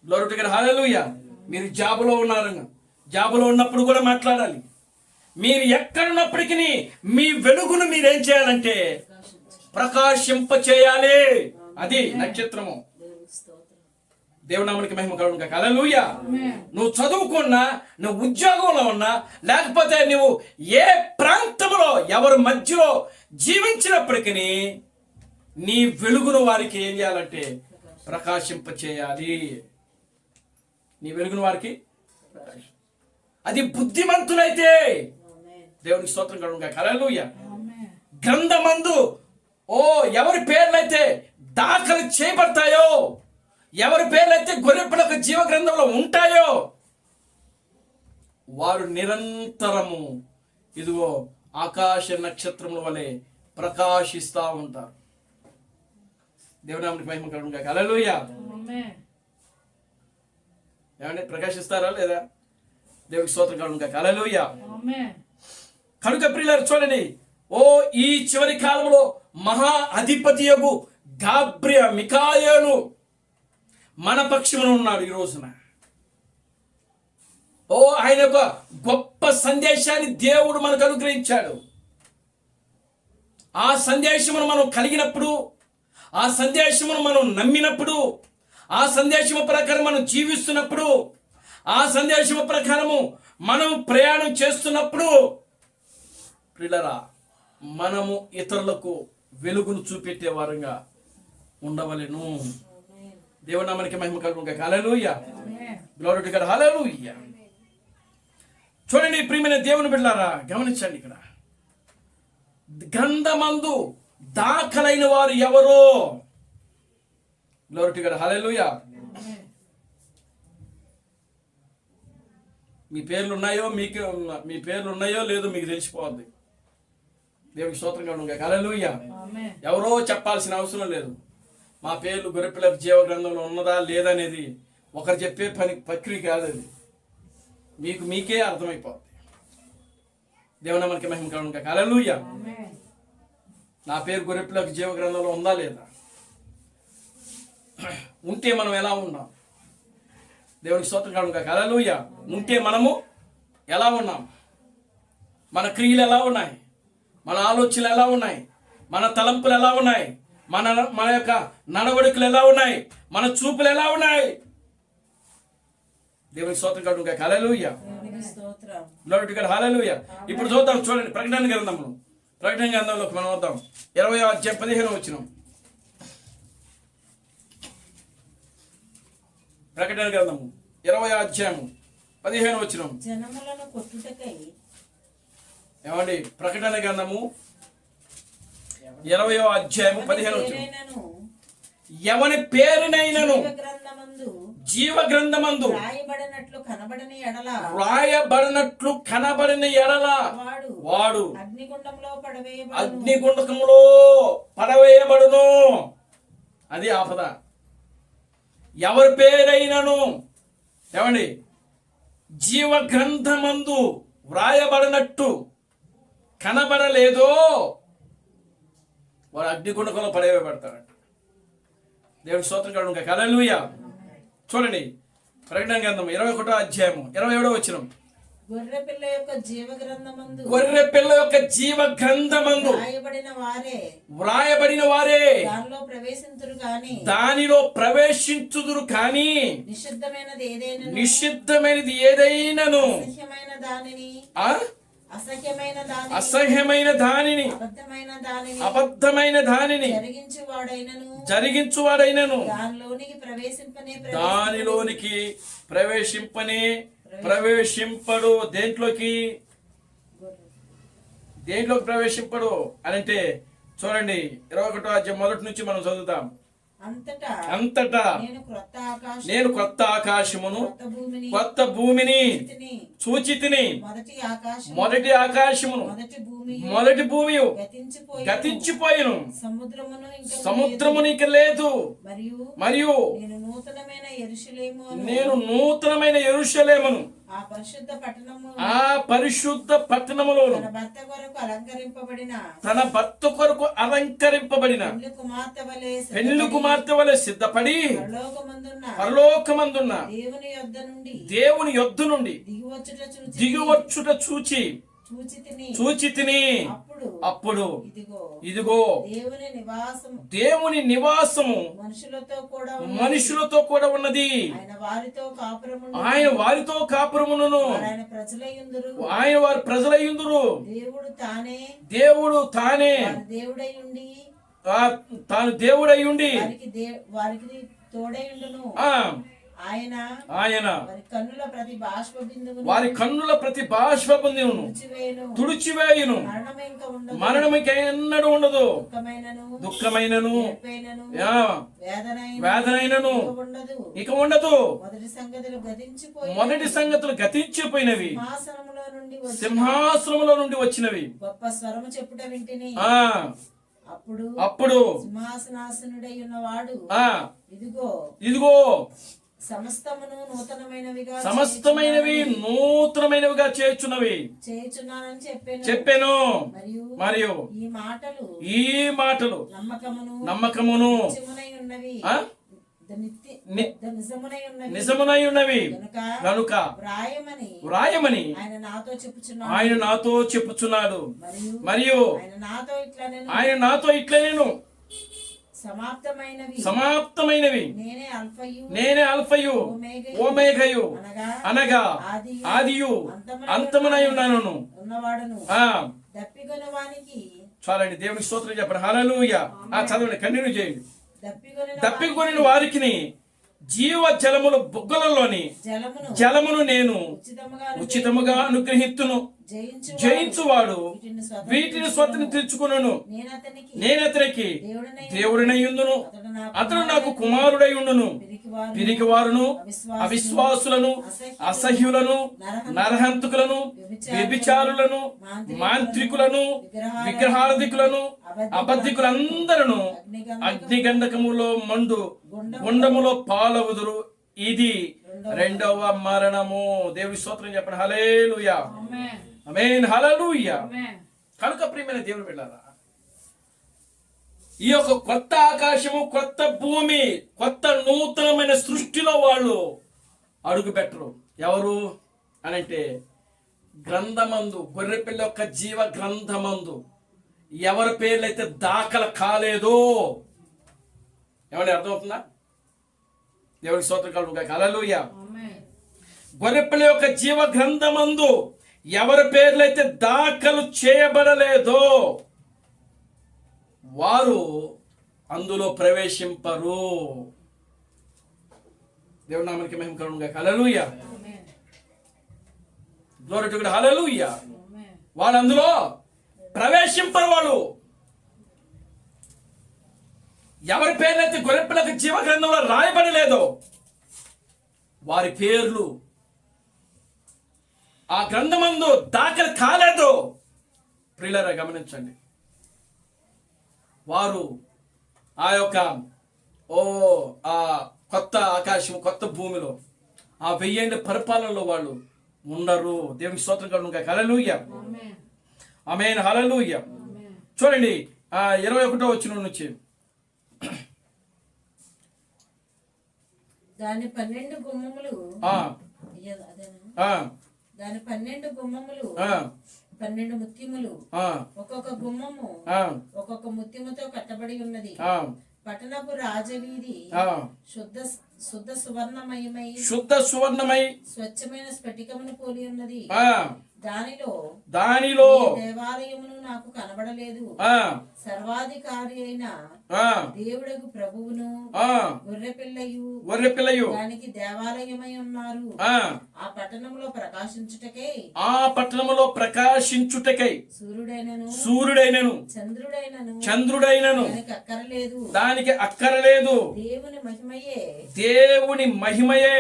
Glory to God. హల్లెలూయా. మీరు జాబులో ఉన్నారు, జాబులో ఉన్నప్పుడు కూడా మాట్లాడాలి. మీరు ఎక్కడున్నప్పటికీ మీ వెలుగును మీరేం చేయాలంటే ప్రకాశింప చేయాలి. అది నక్షత్రము. దేవునామానికి మహిమ కలుగును గాక. హల్లెలూయా. నువ్వు చదువుకున్నా, నువ్వు ఉద్యోగంలో ఉన్నా, లేకపోతే నువ్వు ఏ ప్రాంతంలో ఎవరి మధ్యలో జీవించినప్పటికీ నీ వెలుగును వారికి ఏం చేయాలంటే ప్రకాశింప చేయాలి. నీ వెలుగును వారికి అది బుద్ధిమంతులైతే దేవునికి స్తోత్రం కలుగును గాక. హల్లెలూయా. గ్రంథమందు ఎవరి పేర్లైతే దాఖలు చేయబడతాయో, ఎవరి పేర్లైతే గొర్రెపిల్లక జీవ గ్రంథంలో ఉంటాయో, వారు నిరంతరము ఇదిగో ఆకాశ నక్షత్రముల వలె ప్రకాశిస్తూ ఉంటారు. దేవునామానికి మహిమ కలుగును గాక. హల్లెలూయా. ఏమండి, ప్రకాశిస్తారా లేదా? దేవునికి స్తోత్రం కలుగును గాక. హల్లెలూయా. కనుక ప్రియులారా చూడండి, ఈ చివరి కాలంలో మహా అధిపతియగు మిఖాయేలు మన పక్షమున ఉన్నాడు. ఈ రోజున ఆయన యొక్క గొప్ప సందేశాన్ని దేవుడు మనకు అనుగ్రహించాడు. ఆ సందేశమును మనం కలిగినప్పుడు, ఆ సందేశమును మనం నమ్మినప్పుడు, ఆ సందేశము ప్రకారం మనం జీవిస్తున్నప్పుడు, ఆ సందేశము ప్రకారము మనం ప్రయాణం చేస్తున్నప్పుడు ప్రియులారా మనము ఇతరులకు వెలుగును చూపెట్టే వారంగా ఉండవలెను. దేవుని నామానికి మహిమ కలుగును గాక. హల్లెలూయా. Glory to God. హల్లెలూయా. చూడండి ప్రియమైన దేవుని బిడ్డలారా, గమనించండి. ఇక్కడ గ్రంథమందు దాఖలైన వారు ఎవరో? Glory to God. హల్లెలూయా. మీ పేర్లు ఉన్నాయో లేదో మీకు తెలిసిపోద్ది. దేవునికి స్తోత్రం కలుగును గాక. హల్లెలూయా. ఎవరో చెప్పాల్సిన అవసరం లేదు. మా పేర్లు గొర్రెపిల్లక జీవ గ్రంథంలో ఉన్నదా లేదా అనేది ఒకరు చెప్పే ప్రక్రియ కాదు. అది మీకే అర్థమైపోద్ది. దేవునామానికి మహిమ కలుగును గాక. హల్లెలూయా. నా పేరు గొర్రెపిల్లక జీవ గ్రంథంలో ఉందా లేదా? ఉంటే మనం ఎలా ఉన్నాం? దేవునికి స్తోత్రం కలుగును గాక. హల్లెలూయా. ఉంటే మనము ఎలా ఉన్నాం? మన క్రియలు ఎలా ఉన్నాయి? మన ఆలోచనలు ఎలా ఉన్నాయి? మన తలంపులు ఎలా ఉన్నాయి? మన యొక్క నడవడికలు ఎలా ఉన్నాయి? మన చూపులు ఎలా ఉన్నాయి? దేవునికి స్తోత్రం కలుగును గాక. హల్లెలూయా. Glory to God. హల్లెలూయా. ఇప్పుడు చూద్దాం, చూడండి ప్రకటన గ్రంథంలోకి మనం వద్దాం. 20వ అధ్యాయం 15వ వచనం. ప్రకటన గ్రంథము 20వ అధ్యాయం 15వ వచనం. జనములను కొట్టుటకై. ఏమండి, ప్రకటన గ్రంథము 20వ అధ్యాయం 15వ వచనం. ఎవని పేరునైనను జీవ గ్రంథమందు రాయబడినట్లు కనబడిన ఎడల వాడు అగ్నిగుండములో పడవేయబడును. అది ఆపద. ఎవరి పేరైనను ఏమండి జీవ గ్రంథమందు వ్రాయబడినట్టు కనబడలేదో వాడు అగ్నిగుండకంలో పడవేయబడతాడంట. దేవుని స్తోత్రం కలుగును గాక. హల్లెలూయా. చూడండి ప్రకటన గ్రంథం 21వ అధ్యాయము 27వ వచనం. గొర్రె పిల్ల యొక్క జీవ గ్రంథమందు గొర్రె పిల్ల యొక్క జీవ గ్రంథమందు వ్రాయబడిన వారే దానిలో ప్రవేశించురు గాని దానిలో ప్రవేశించుదురు కానీ నిషిద్ధమైనది ఏదైనను అసహ్యమైన దానిని అబద్ధమైన దానిని జరిగించువాడైనను దానిలోనికి ప్రవేశింపడు. దేంట్లోకి ప్రవేశింపడు అని అంటే చూడండి 21వ అధ్యాయం మొదటి నుంచి మనం చదువుతాం. అంతటా నేను క్రొత్త ఆకాశమును కొత్త భూమిని చూచితిని. మొదటి ఆకాశమును మొదటి భూమి గతించిపోయిను, సముద్రమును ఇక లేదు. మరియు నేను నూతనమైన యెరూషలేమును ఆ పరిశుద్ధ పట్టణములోను తన భర్త కొరకు అలంకరింపబడిన పెళ్లి కుమార్తె వలె సిద్ధపడి పరలోకమందున్న దేవుని యొద్ద నుండి దిగివచ్చుట చూచితిని. అప్పుడు ఇదిగో దేవుని నివాసము మనుషులతో కూడా ఉన్నది. ఆయన వారితో కాపురమును ఆయన వారి ప్రజలయ్యుందురు. దేవుడు తానే తాను దేవుడై ఉండి ఆయన వారి కన్నుల ప్రతి బాష్ప బిందువును తుడిచివేయును. మరణం ఎన్నడూ ఉండదు. దుఃఖమైనను వేదనైనను ఇక ఉండదు. మొదటి సంగతులు గతించిపోయినవి, సింహాసనములో నుండి వచ్చినవి. గొప్ప స్వరము చెప్పుట వింటిని. అప్పుడు సింహాసనాసనుడై ఉన్నవాడు ఇదిగో సమస్తమైనవి నూతనమైనవిగా చేయుచున్నానని చెప్పాను. మరియు ఈ మాటలు నమ్మకమును నిజమునై ఉన్నవి కనుక వ్రాయమని ఆయన నాతో చెప్పుచున్నాడు. మరియు ఆయన నాతో ఇట్లా నేను సమాప్తమైనవి నేనే అల్ఫయు ఓమేఘయు అనగా ఆదియు అంతమునై ఉన్నాను. చాలండి, దేవుని స్తోత్రం చెప్పండి. హల్లెలూయా. చదవండి, కంటిన్యూ చేయండి. దప్పికొనిన వారికి జీవ జలముల బుగ్గలలోని జలమును నేను ఉచితముగా అనుగ్రహిత్తును. జయించువాడు వీటిని స్వతని తెచ్చుకును. నేనతనికి దేవుడినై ఉండును, అతడు నాకు కుమారుడై ఉండును. పిరికివారును అవిశ్వాసులను అసహ్యులను నరహంతకులను వ్యభిచారులను మాంత్రికులను విగ్రహారాధికులను అబద్ధికులందరూ అగ్నిగంధకములో మండు గుండములో పాలవుదురు. ఇది రెండవ మరణము. దేవుని స్తోత్రం చెప్పండి. హల్లెలూయా, ఆమేన్, హల్లెలూయా. కనుక ప్రియమైన దేవుని బిడ్డలారా, ఈ యొక్క కొత్త ఆకాశము, కొత్త భూమి, కొత్త నూతనమైన సృష్టిలో వాళ్ళు అడుగు పెట్టరు. ఎవరు అనంటే గ్రంథమందు, గొర్రెపిల్ల యొక్క జీవ గ్రంథమందు ఎవరి పేర్లైతే దాఖలు కాలేదో, ఏమని అర్థమవుతుందా? దేవుని స్తోత్రం కలుగును గాక. హల్లెలూయా. గొర్రెపిల్ల యొక్క జీవ గ్రంథమందు ఎవరి పేర్లైతే దాఖలు చేయబడలేదో వారు అందులో ప్రవేశింపరు. దేవుని నామానికి మహిమ కలుగును గాక. హల్లెలూయా. Glory to God. హల్లెలూయా. వాళ్ళు అందులో ప్రవేశింపరు. వాళ్ళు ఎవరి పేర్లైతే గొర్రెపిల్లకి జీవ గ్రంథంలో రాయబడలేదో వారి పేర్లు ఆ గ్రంథమందు దాఖలు కాలేదు. ప్రియులారా గమనించండి, వారు ఆ యొక్క ఆ కొత్త ఆకాశం, కొత్త భూమిలో, ఆ 1000 ఏళ్ల పరిపాలనలో వాళ్ళు ఉండరు. దేవునికి స్తోత్రం కలుగును గాక. హల్లెలూయా, ఆమేన్, హల్లెలూయా. చూడండి 21వ వచనం నుంచి దాని 12 గుమ్మములు ఆ, అదేనా? ఆ, దాని 12 గుమ్మములు ఆ, 12 ముత్యములు, ఆ, ఒక్కొక్క గుమ్మము ఆ, ఒక్కొక్క ముత్యముతో కట్టబడి ఉన్నది. ఆ, పట్టణపు రాజవీధి ఆ. శుద్ధ శుద్ధ సువర్ణమయమై శుద్ధ సువర్ణమై స్వచ్ఛమైన స్ఫటికమును పోలి ఉన్నది. ఆ, దానిలో ఏ దేవాలయమును నాకు కనబడలేదు. ఆ, సర్వాధికారి అయిన ఆ, దేవుడకు ప్రభువును ఆ, గొర్రె పిల్లయు దానికి దేవాలయమై ఉన్నారు. ఆ, ఆ పట్టణంలో ప్రకాశించుటకై ఆ పట్టణములో ప్రకాశించుటకై సూర్యుడైనను చంద్రుడైనను దానికి అక్కరలేదు. దేవుని మహిమయే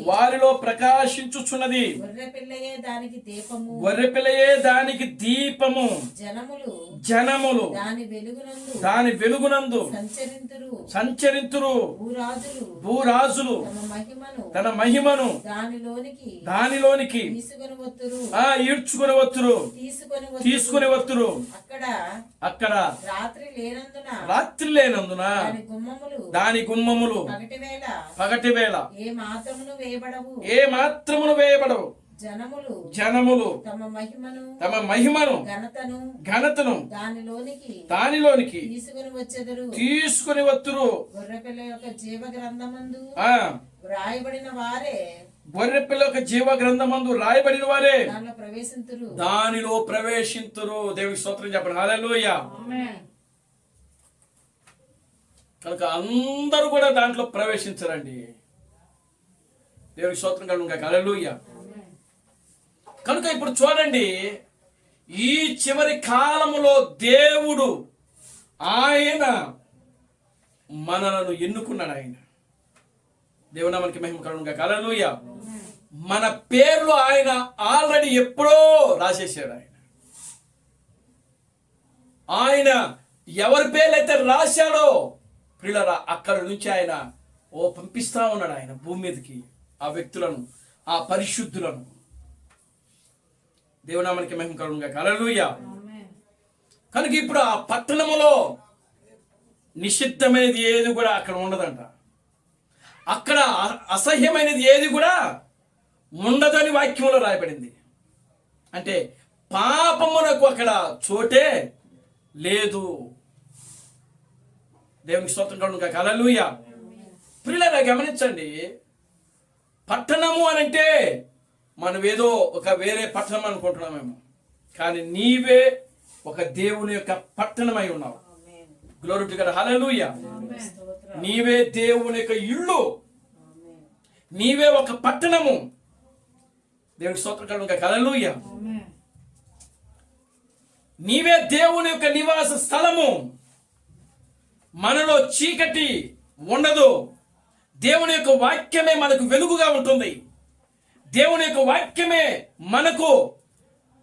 వారిలో ప్రకాశించుచున్నది. గొర్రె పిల్లయే దానికి దీపము. జనములు దాని వెలుగునందు సంచరింతురు. భూరాజులు తన మహిమను దానిలోనికి ఈడ్చుకొని వత్తురు. అక్కడ రాత్రి లేనందున దాని గుమ్మములు పగటి వేళ ఏ మాత్రమును వేయబడవు. జనములు తమ మహిమను ఘనతను దానిలోనికి తీసుకుని వత్తురు. గొర్రెపిల్ల యొక్క జీవ గ్రంథమందు రాయబడిన వారే ప్రవేశింతురు. దానిలో ప్రవేశింతురు. దేవునికి స్తోత్రం చెప్పండి. హల్లెలూయా. కనుక అందరూ కూడా దాంట్లో ప్రవేశించరండి. దేవునికి స్తోత్రం కలుగును. హల్లెలూయా. కనుక ఇప్పుడు చూడండి, ఈ చివరి కాలములో దేవుడు ఆయన మనలను ఎన్నుకున్నాడు. ఆయన దేవుడు మనకి మహిమ కలుగును. హల్లెలూయా. మన పేర్లు ఆయన ఆల్రెడీ ఎప్పుడో రాసేసాడు. ఆయన ఎవరి పేర్లు అయితే రాశాడో ప్రియులారా, అక్కడ నుంచి ఆయన పంపిస్తా ఉన్నాడు. ఆయన భూమి మీదకి ఆ వ్యక్తులను, ఆ పరిశుద్ధులను. దేవునామానికి మహిమ కలుగును. హల్లెలూయా. కనుక ఇప్పుడు ఆ పట్టణములో నిషిద్ధమైనది ఏది కూడా అక్కడ ఉండదంట. అక్కడ అసహ్యమైనది ఏది కూడా ఉండదని వాక్యంలో రాయబడింది. అంటే పాపమునకు అక్కడ చోటే లేదు. దేవునికి స్తోత్రం కలుగును. హల్లెలూయా. ప్రియులారా గమనించండి, పట్టణము అనంటే మనం ఏదో ఒక వేరే పట్టణం అనుకుంటున్నామేమో, కానీ నీవే ఒక దేవుని యొక్క పట్టణమై ఉన్నావు. Glory to God. హల్లెలూయా. నీవే దేవుని యొక్క ఇల్లు, నీవే ఒక పట్టణము. దేవునికి స్తోత్రం కలుగును. హల్లెలూయా. నీవే దేవుని యొక్క నివాస స్థలము. మనలో చీకటి ఉండదు. దేవుని యొక్క వాక్యమే మనకు వెలుగుగా ఉంటుంది. దేవుని యొక్క వాక్యమే మనకు,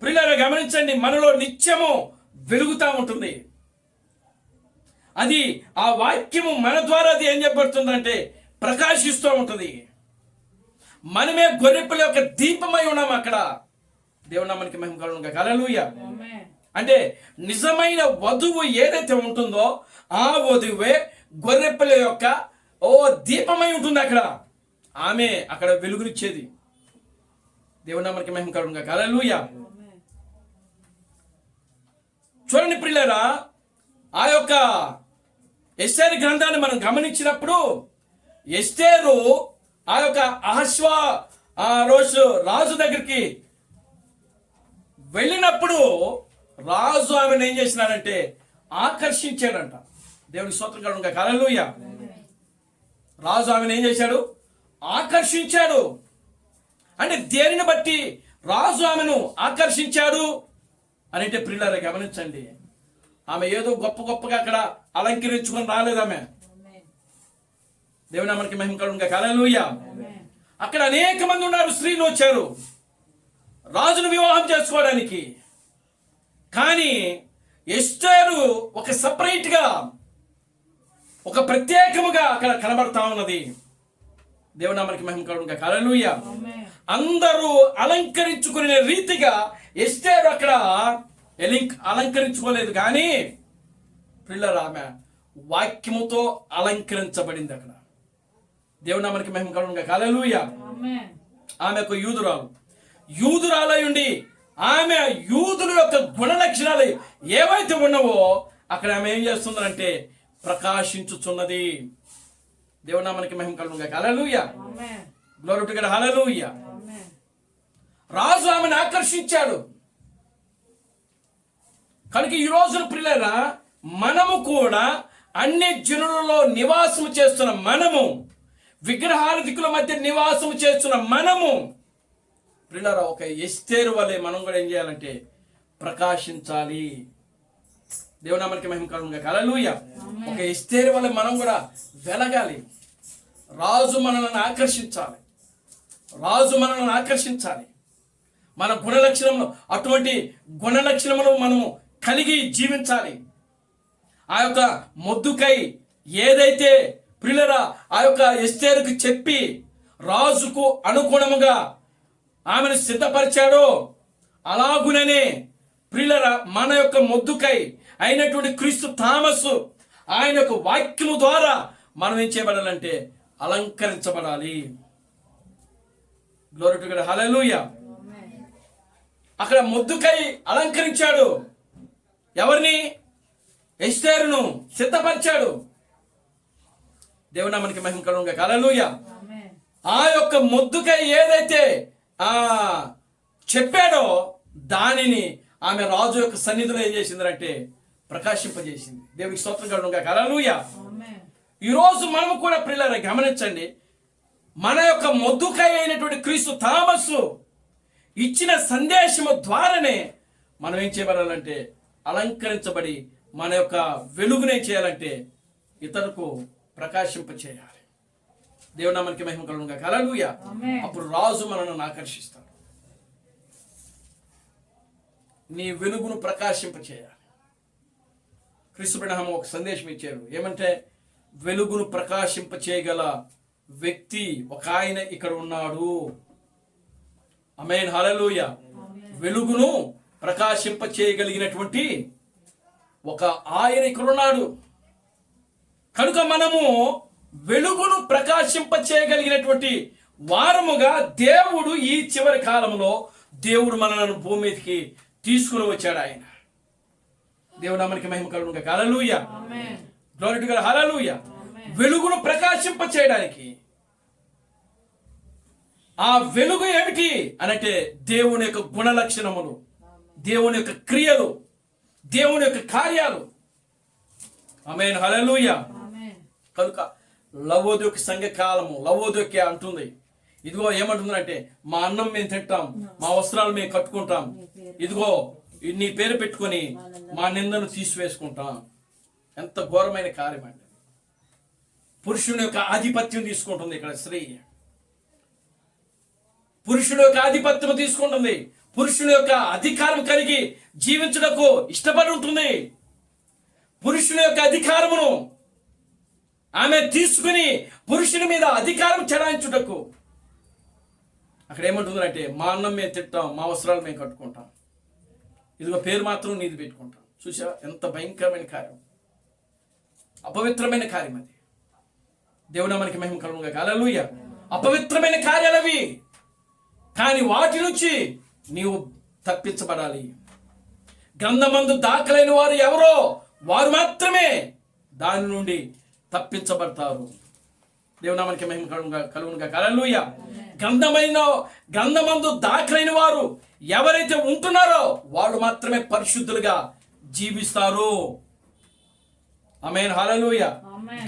ప్రియులారా గమనించండి, మనలో నిత్యము వెలుగుతూ ఉంటుంది. అది ఆ వాక్యము మన ద్వారా అది ఏం చెప్పబడుతుందంటే ప్రకాశిస్తూ ఉంటుంది. మనమే గొర్రెపిల్ల యొక్క దీపమై ఉన్నాం అక్కడ. దేవుని మనకి మహిమ కలుగును. హల్లెలూయా. అంటే నిజమైన వధువు ఏదైతే ఉంటుందో ఆ వధువే గొర్రెపిల్ల యొక్క దీపమై ఉంటుంది. అక్కడ ఆమె అక్కడ వెలుగునిచ్చేది. దేవుని నామమునకు మహిమ కలుగును. హల్లెలూయా. చూడండి ప్రియులారా, ఆ యొక్క ఎస్తేరు గ్రంథాన్ని మనం గమనించినప్పుడు ఎస్తేరు ఆ యొక్క అహష్వేరోషు రాజు దగ్గరికి వెళ్ళినప్పుడు రాజు ఆమెను ఏం చేసినాడంటే ఆకర్షించాడంట. దేవునికి స్తోత్రం కలుగును. హల్లెలూయా. రాజు ఆమెను ఏం చేశాడు? ఆకర్షించాడు. అంటే దేనిని బట్టి రాజు ఆమెను ఆకర్షించాడు అని అంటే ప్రియులారా గమనించండి, ఆమె ఏదో గొప్పగా అక్కడ అలంకరించుకొని రాలేదు. ఆమె దేవుని నామమునకు మహిమ కలుగును. హల్లెలూయా. అక్కడ అనేక మంది ఉన్నారు, స్త్రీలు వచ్చారు రాజును వివాహం చేసుకోవడానికి. కానీ ఎస్తేరు ఒక సపరేట్ గా, ఒక ప్రత్యేకముగా అక్కడ కనబడతా ఉన్నది. దేవుని నామమునకు మహిమ కలుగును. హల్లెలూయా. అందరూ అలంకరించుకునే రీతిగా ఎస్తేరు అక్కడ అలంకరించుకోలేదు. కానీ పిల్లలు ఆమె వాక్యముతో అలంకరించబడింది. అక్కడ దేవుని నామానికి మహిమ కలుగునుగాక. హల్లెలూయా. ఆమేన్. ఆమె ఒక యూదురాలై ఉండి ఆమె యూదుల యొక్క గుణ లక్షణాలు ఏవైతే ఉన్నావో అక్కడ ఆమె ఏం చేస్తుందంటే ప్రకాశించుచున్నది. దేవుని నామానికి మహిమ కలుగునుగాక. హల్లెలూయా. ఆమేన్. Glory to God. హల్లెలూయా. ఆమేన్. రాజు ఆమెను ఆకర్షించాడు. కనుక ఈ రోజున ప్రియులారా, మనము కూడా అన్ని జనులలో నివాసము చేస్తున్న మనము, విగ్రహారాధికుల మధ్య నివాసము చేస్తున్న మనము ప్రియులారా, ఒక ఎస్తేరు వలె మనం కూడా ఏం చేయాలంటే ప్రకాశించాలి. దేవుని నామానికి మహిమ కలుగునుగాక. హల్లెలూయా. ఒక ఎస్తేరు వలె మనం కూడా వెలగాలి. రాజు మనల్ని ఆకర్షించాలి. మన గుణలక్షణములు, అటువంటి గుణలక్షణములు మనము కలిగి జీవించాలి. ఆ యొక్క మొద్దుకై ఏదైతే ప్రియులరా ఆ యొక్క ఎస్తేరుకు చెప్పి రాజుకు అనుగుణముగా ఆమెను సిద్ధపరిచాడో, అలాగుననే ప్రియులరా మన యొక్క మొద్దుకై అయినటువంటి క్రీస్తు థామసు ఆయన యొక్క వాక్యము ద్వారా మనం ఏం చేయబడాలంటే అలంకరించబడాలి. Glory to God. హల్లెలూయా. అక్కడ మొద్దుకై అలంకరించాడు. ఎవరిని? ఎస్తేరును సిద్ధపరిచాడు. దేవుని నామానికి మహిమ కలుగునుగాక. హల్లెలూయా. ఆమేన్. ఆ యొక్క మొద్దుకై ఏదైతే చెప్పాడో దానిని ఆమె రాజు యొక్క సన్నిధిలో ఏం చేసిందంటే ప్రకాశింపజేసింది. దేవునికి స్తోత్రం కలుగునుగాక. హల్లెలూయా. ఆమేన్. ఈరోజు మనము కూడా ప్రియులారా గమనించండి, మన యొక్క మొద్దుకై అయినటువంటి క్రీస్తు థామసు ఇచ్చిన సందేశము ద్వారానే మనం ఏం చేయబడాలంటే అలంకరించబడి మన యొక్క వెలుగునే చేయాలంటే ఇతరులకు ప్రకాశింప చేయాలి. దేవుని నామానికి మహిమ కలుగునుగాక. హల్లెలూయా. అప్పుడు రాజు మనల్ని ఆకర్షిస్తాడు. నీ వెలుగును ప్రకాశింప చేయాలి. క్రీస్తు బ్రహ్మ ఒక సందేశం ఇచ్చారు. ఏమంటే వెలుగును ప్రకాశింప చేయగల వ్యక్తి ఒక ఆయన ఇక్కడ ఉన్నాడు. ఆమేన్. హల్లెలూయా. వెలుగును ప్రకాశింప చేయగలిగినటువంటి ఒక ఆయన ఇక్కడ ఉన్నాడు. కనుక మనము వెలుగును ప్రకాశింప చేయగలిగినటువంటి వారముగా దేవుడు ఈ చివరి కాలంలో దేవుడు మనలను భూమి మీదకి తీసుకుని వచ్చాడు. ఆయన దేవుడు నామానికి మహిమ కలుగునుగాక. హల్లెలూయా. ఆమేన్. Glory to God. హల్లెలూయా. వెలుగును ప్రకాశింప చేయడానికి ఆ వెలుగు ఏమిటి అనంటే దేవుని యొక్క గుణ లక్షణములు, దేవుని యొక్క క్రియలు, దేవుని యొక్క కార్యాలు. ఆమేన్. హల్లెలూయా. ఆమేన్. కనుక లవోదోకి సంఘకాలము లవోదోకి అంటుంది, ఇదిగో ఏమంటుందంటే మా అన్నం మేము తింటాం, మా వస్త్రాలు మేము కట్టుకుంటాం, ఇదిగో నీ పేరు పెట్టుకొని మా నిందను తీసివేసుకుంటాం. ఎంత ఘోరమైన కార్యం అండి. పురుషుని యొక్క ఆధిపత్యం తీసుకుంటుంది ఇక్కడ స్త్రీ. పురుషుడు యొక్క ఆధిపత్యం తీసుకుంటుంది. పురుషుని యొక్క అధికారం కలిగి జీవించుటకు ఇష్టపడి ఉంటుంది. పురుషుని యొక్క అధికారమును ఆమె తీసుకుని పురుషుని మీద అధికారం చెలాయించుటకు అక్కడ ఏమంటుందంటే మా అన్నం మేము తింటాం, మా అవసరాలు మేము కట్టుకుంటాం, ఇదిగో పేరు మాత్రం నీది పెట్టుకుంటాం. చూసా ఎంత భయంకరమైన కార్యం, అపవిత్రమైన కార్యం అది. దేవుని నామానికి మహిమ కలుగునుగాక. హల్లెలూయా. అపవిత్రమైన కార్యాలు అవి, కానీ వాటి నుంచి నీవు తప్పించబడాలి. గ్రంథమందు దాఖలైన వారు ఎవరో వారు మాత్రమే దాని నుండి తప్పించబడతారు. దేవుని నామానికి మహిమ కలుగునుగాక. హల్లెలూయా. గ్రంథమందు దాఖలైన వారు ఎవరైతే ఉంటున్నారో వాళ్ళు మాత్రమే పరిశుద్ధులుగా జీవిస్తారు. ఆమేన్. హల్లెలూయా.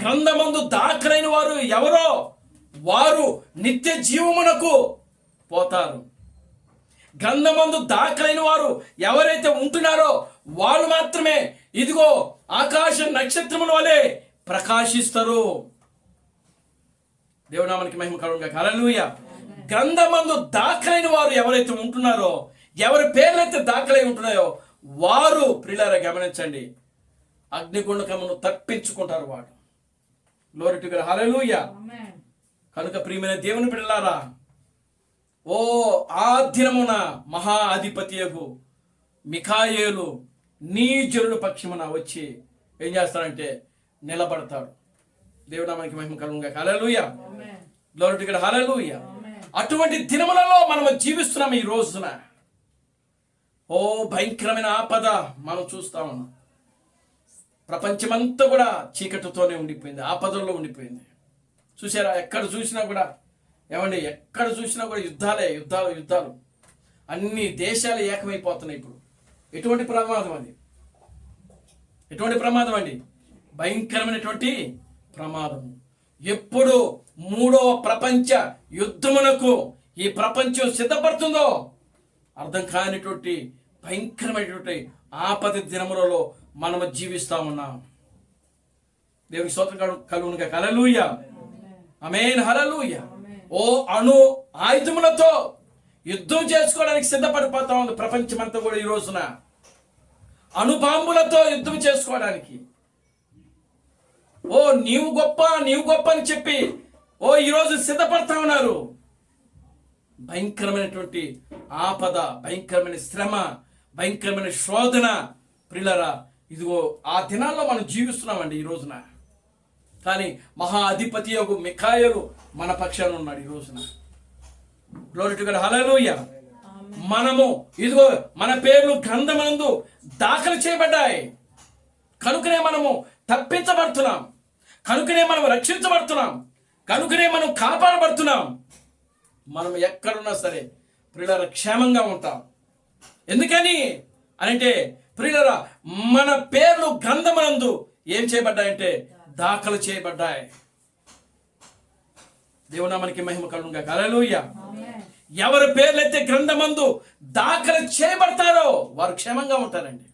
గ్రంథమందు దాఖలైన వారు ఎవరో వారు నిత్య జీవమునకు పోతారు. గ్రంథమందు దాఖలైన వారు ఎవరైతే ఉంటున్నారో వాళ్ళు మాత్రమే ఇదిగో ఆకాశ నక్షత్రముల వలె ప్రకాశిస్తారు. దేవుని నామానికి మహిమ కలుగునుగాక. హల్లెలూయా. గ్రంథమందు దాఖలైన వారు ఎవరైతే ఉంటున్నారో, ఎవరి పేర్లైతే దాఖలై ఉంటున్నాయో వారు ప్రియులారా గమనించండి, అగ్నిగుండకమును తప్పించుకుంటారు వాడు. Glory to God. హల్లెలూయా. కనుక ప్రియమైన దేవుని బిడ్డలారా, ఓ ఆ దినమున మహా అధిపతియగు మిఖాయేలు నీ జనుల పక్షమున వచ్చి ఏం చేస్తాడంటే నిలబడతాడు. దేవుని నామానికి మహిమ కలుగునుగాక. హల్లెలూయా. గ్లోరీ టు గాడ్, హల్లెలూయా. అటువంటి దినములలో మనము జీవిస్తున్నాం ఈ రోజున. ఓ భయంకరమైన ఆపద మనం చూస్తా ఉన్నాం. ప్రపంచమంతా కూడా చీకటితోనే ఉండిపోయింది, ఆపదల్లో ఉండిపోయింది. చూసారా, ఎక్కడ చూసినా కూడా ఏమండి, ఎక్కడ చూసినా కూడా యుద్ధాలే, యుద్ధాలు యుద్ధాలు. అన్ని దేశాలు ఏకమైపోతున్నాయి ఇప్పుడు. ఎటువంటి ప్రమాదం అది, ఎటువంటి ప్రమాదం అండి, భయంకరమైనటువంటి ప్రమాదం. ఎప్పుడు మూడవ ప్రపంచ యుద్ధమునకు ఈ ప్రపంచం సిద్ధపడుతుందో అర్థం కానిటువంటి భయంకరమైనటువంటి ఆపద దినములలో మనము జీవిస్తా ఉన్నాం. దేవునికి స్తోత్రం కలుగునుగా, హల్లెలూయా, ఆమేన్, హల్లెలూయా. ఓ అణు ఆయుధములతో యుద్ధం చేసుకోవడానికి సిద్ధపడిపోతా ఉంది ప్రపంచమంతా కూడా ఈ రోజున. అణుబాంబులతో యుద్ధం చేసుకోవడానికి. ఓ నీవు గొప్ప, నీవు గొప్ప అని చెప్పి ఈరోజు సిద్ధపడతా ఉన్నారు. భయంకరమైనటువంటి ఆపద, భయంకరమైన శ్రమ, భయంకరమైన శోధన. ప్రియులారా, ఇదిగో ఆ దినాల్లో మనం జీవిస్తున్నామండి ఈ రోజున. కానీ మహా అధిపతి యొక్క మిఖాయేలు మన పక్షాన ఉన్నాడు ఈ రోజున. గ్లోరీ టు గాడ్, హల్లెలూయా. మనము ఇదిగో మన పేర్లు గ్రంథమందు దాఖలు చేయబడ్డాయి. కనుకనే మనము తప్పించబడుతున్నాం, కనుకనే మనం రక్షించబడుతున్నాం, కనుకనే మనం కాపాడబడుతున్నాం. మనం ఎక్కడున్నా సరే ప్రియులారా క్షేమంగా ఉంటాం. ఎందుకని అనంటే ప్రియులారా, మన పేర్లు గ్రంథమందు ఏం చేయబడ్డాయంటే దాఖలు చేయబడ్డాయి. దేవుని మనకి మహిమ కలుగునుగా, హల్లెలూయా. ఎవరి పేర్లైతే గ్రంథమందు దాఖలు చేయబడతారో వారు క్షేమంగా ఉంటారండి.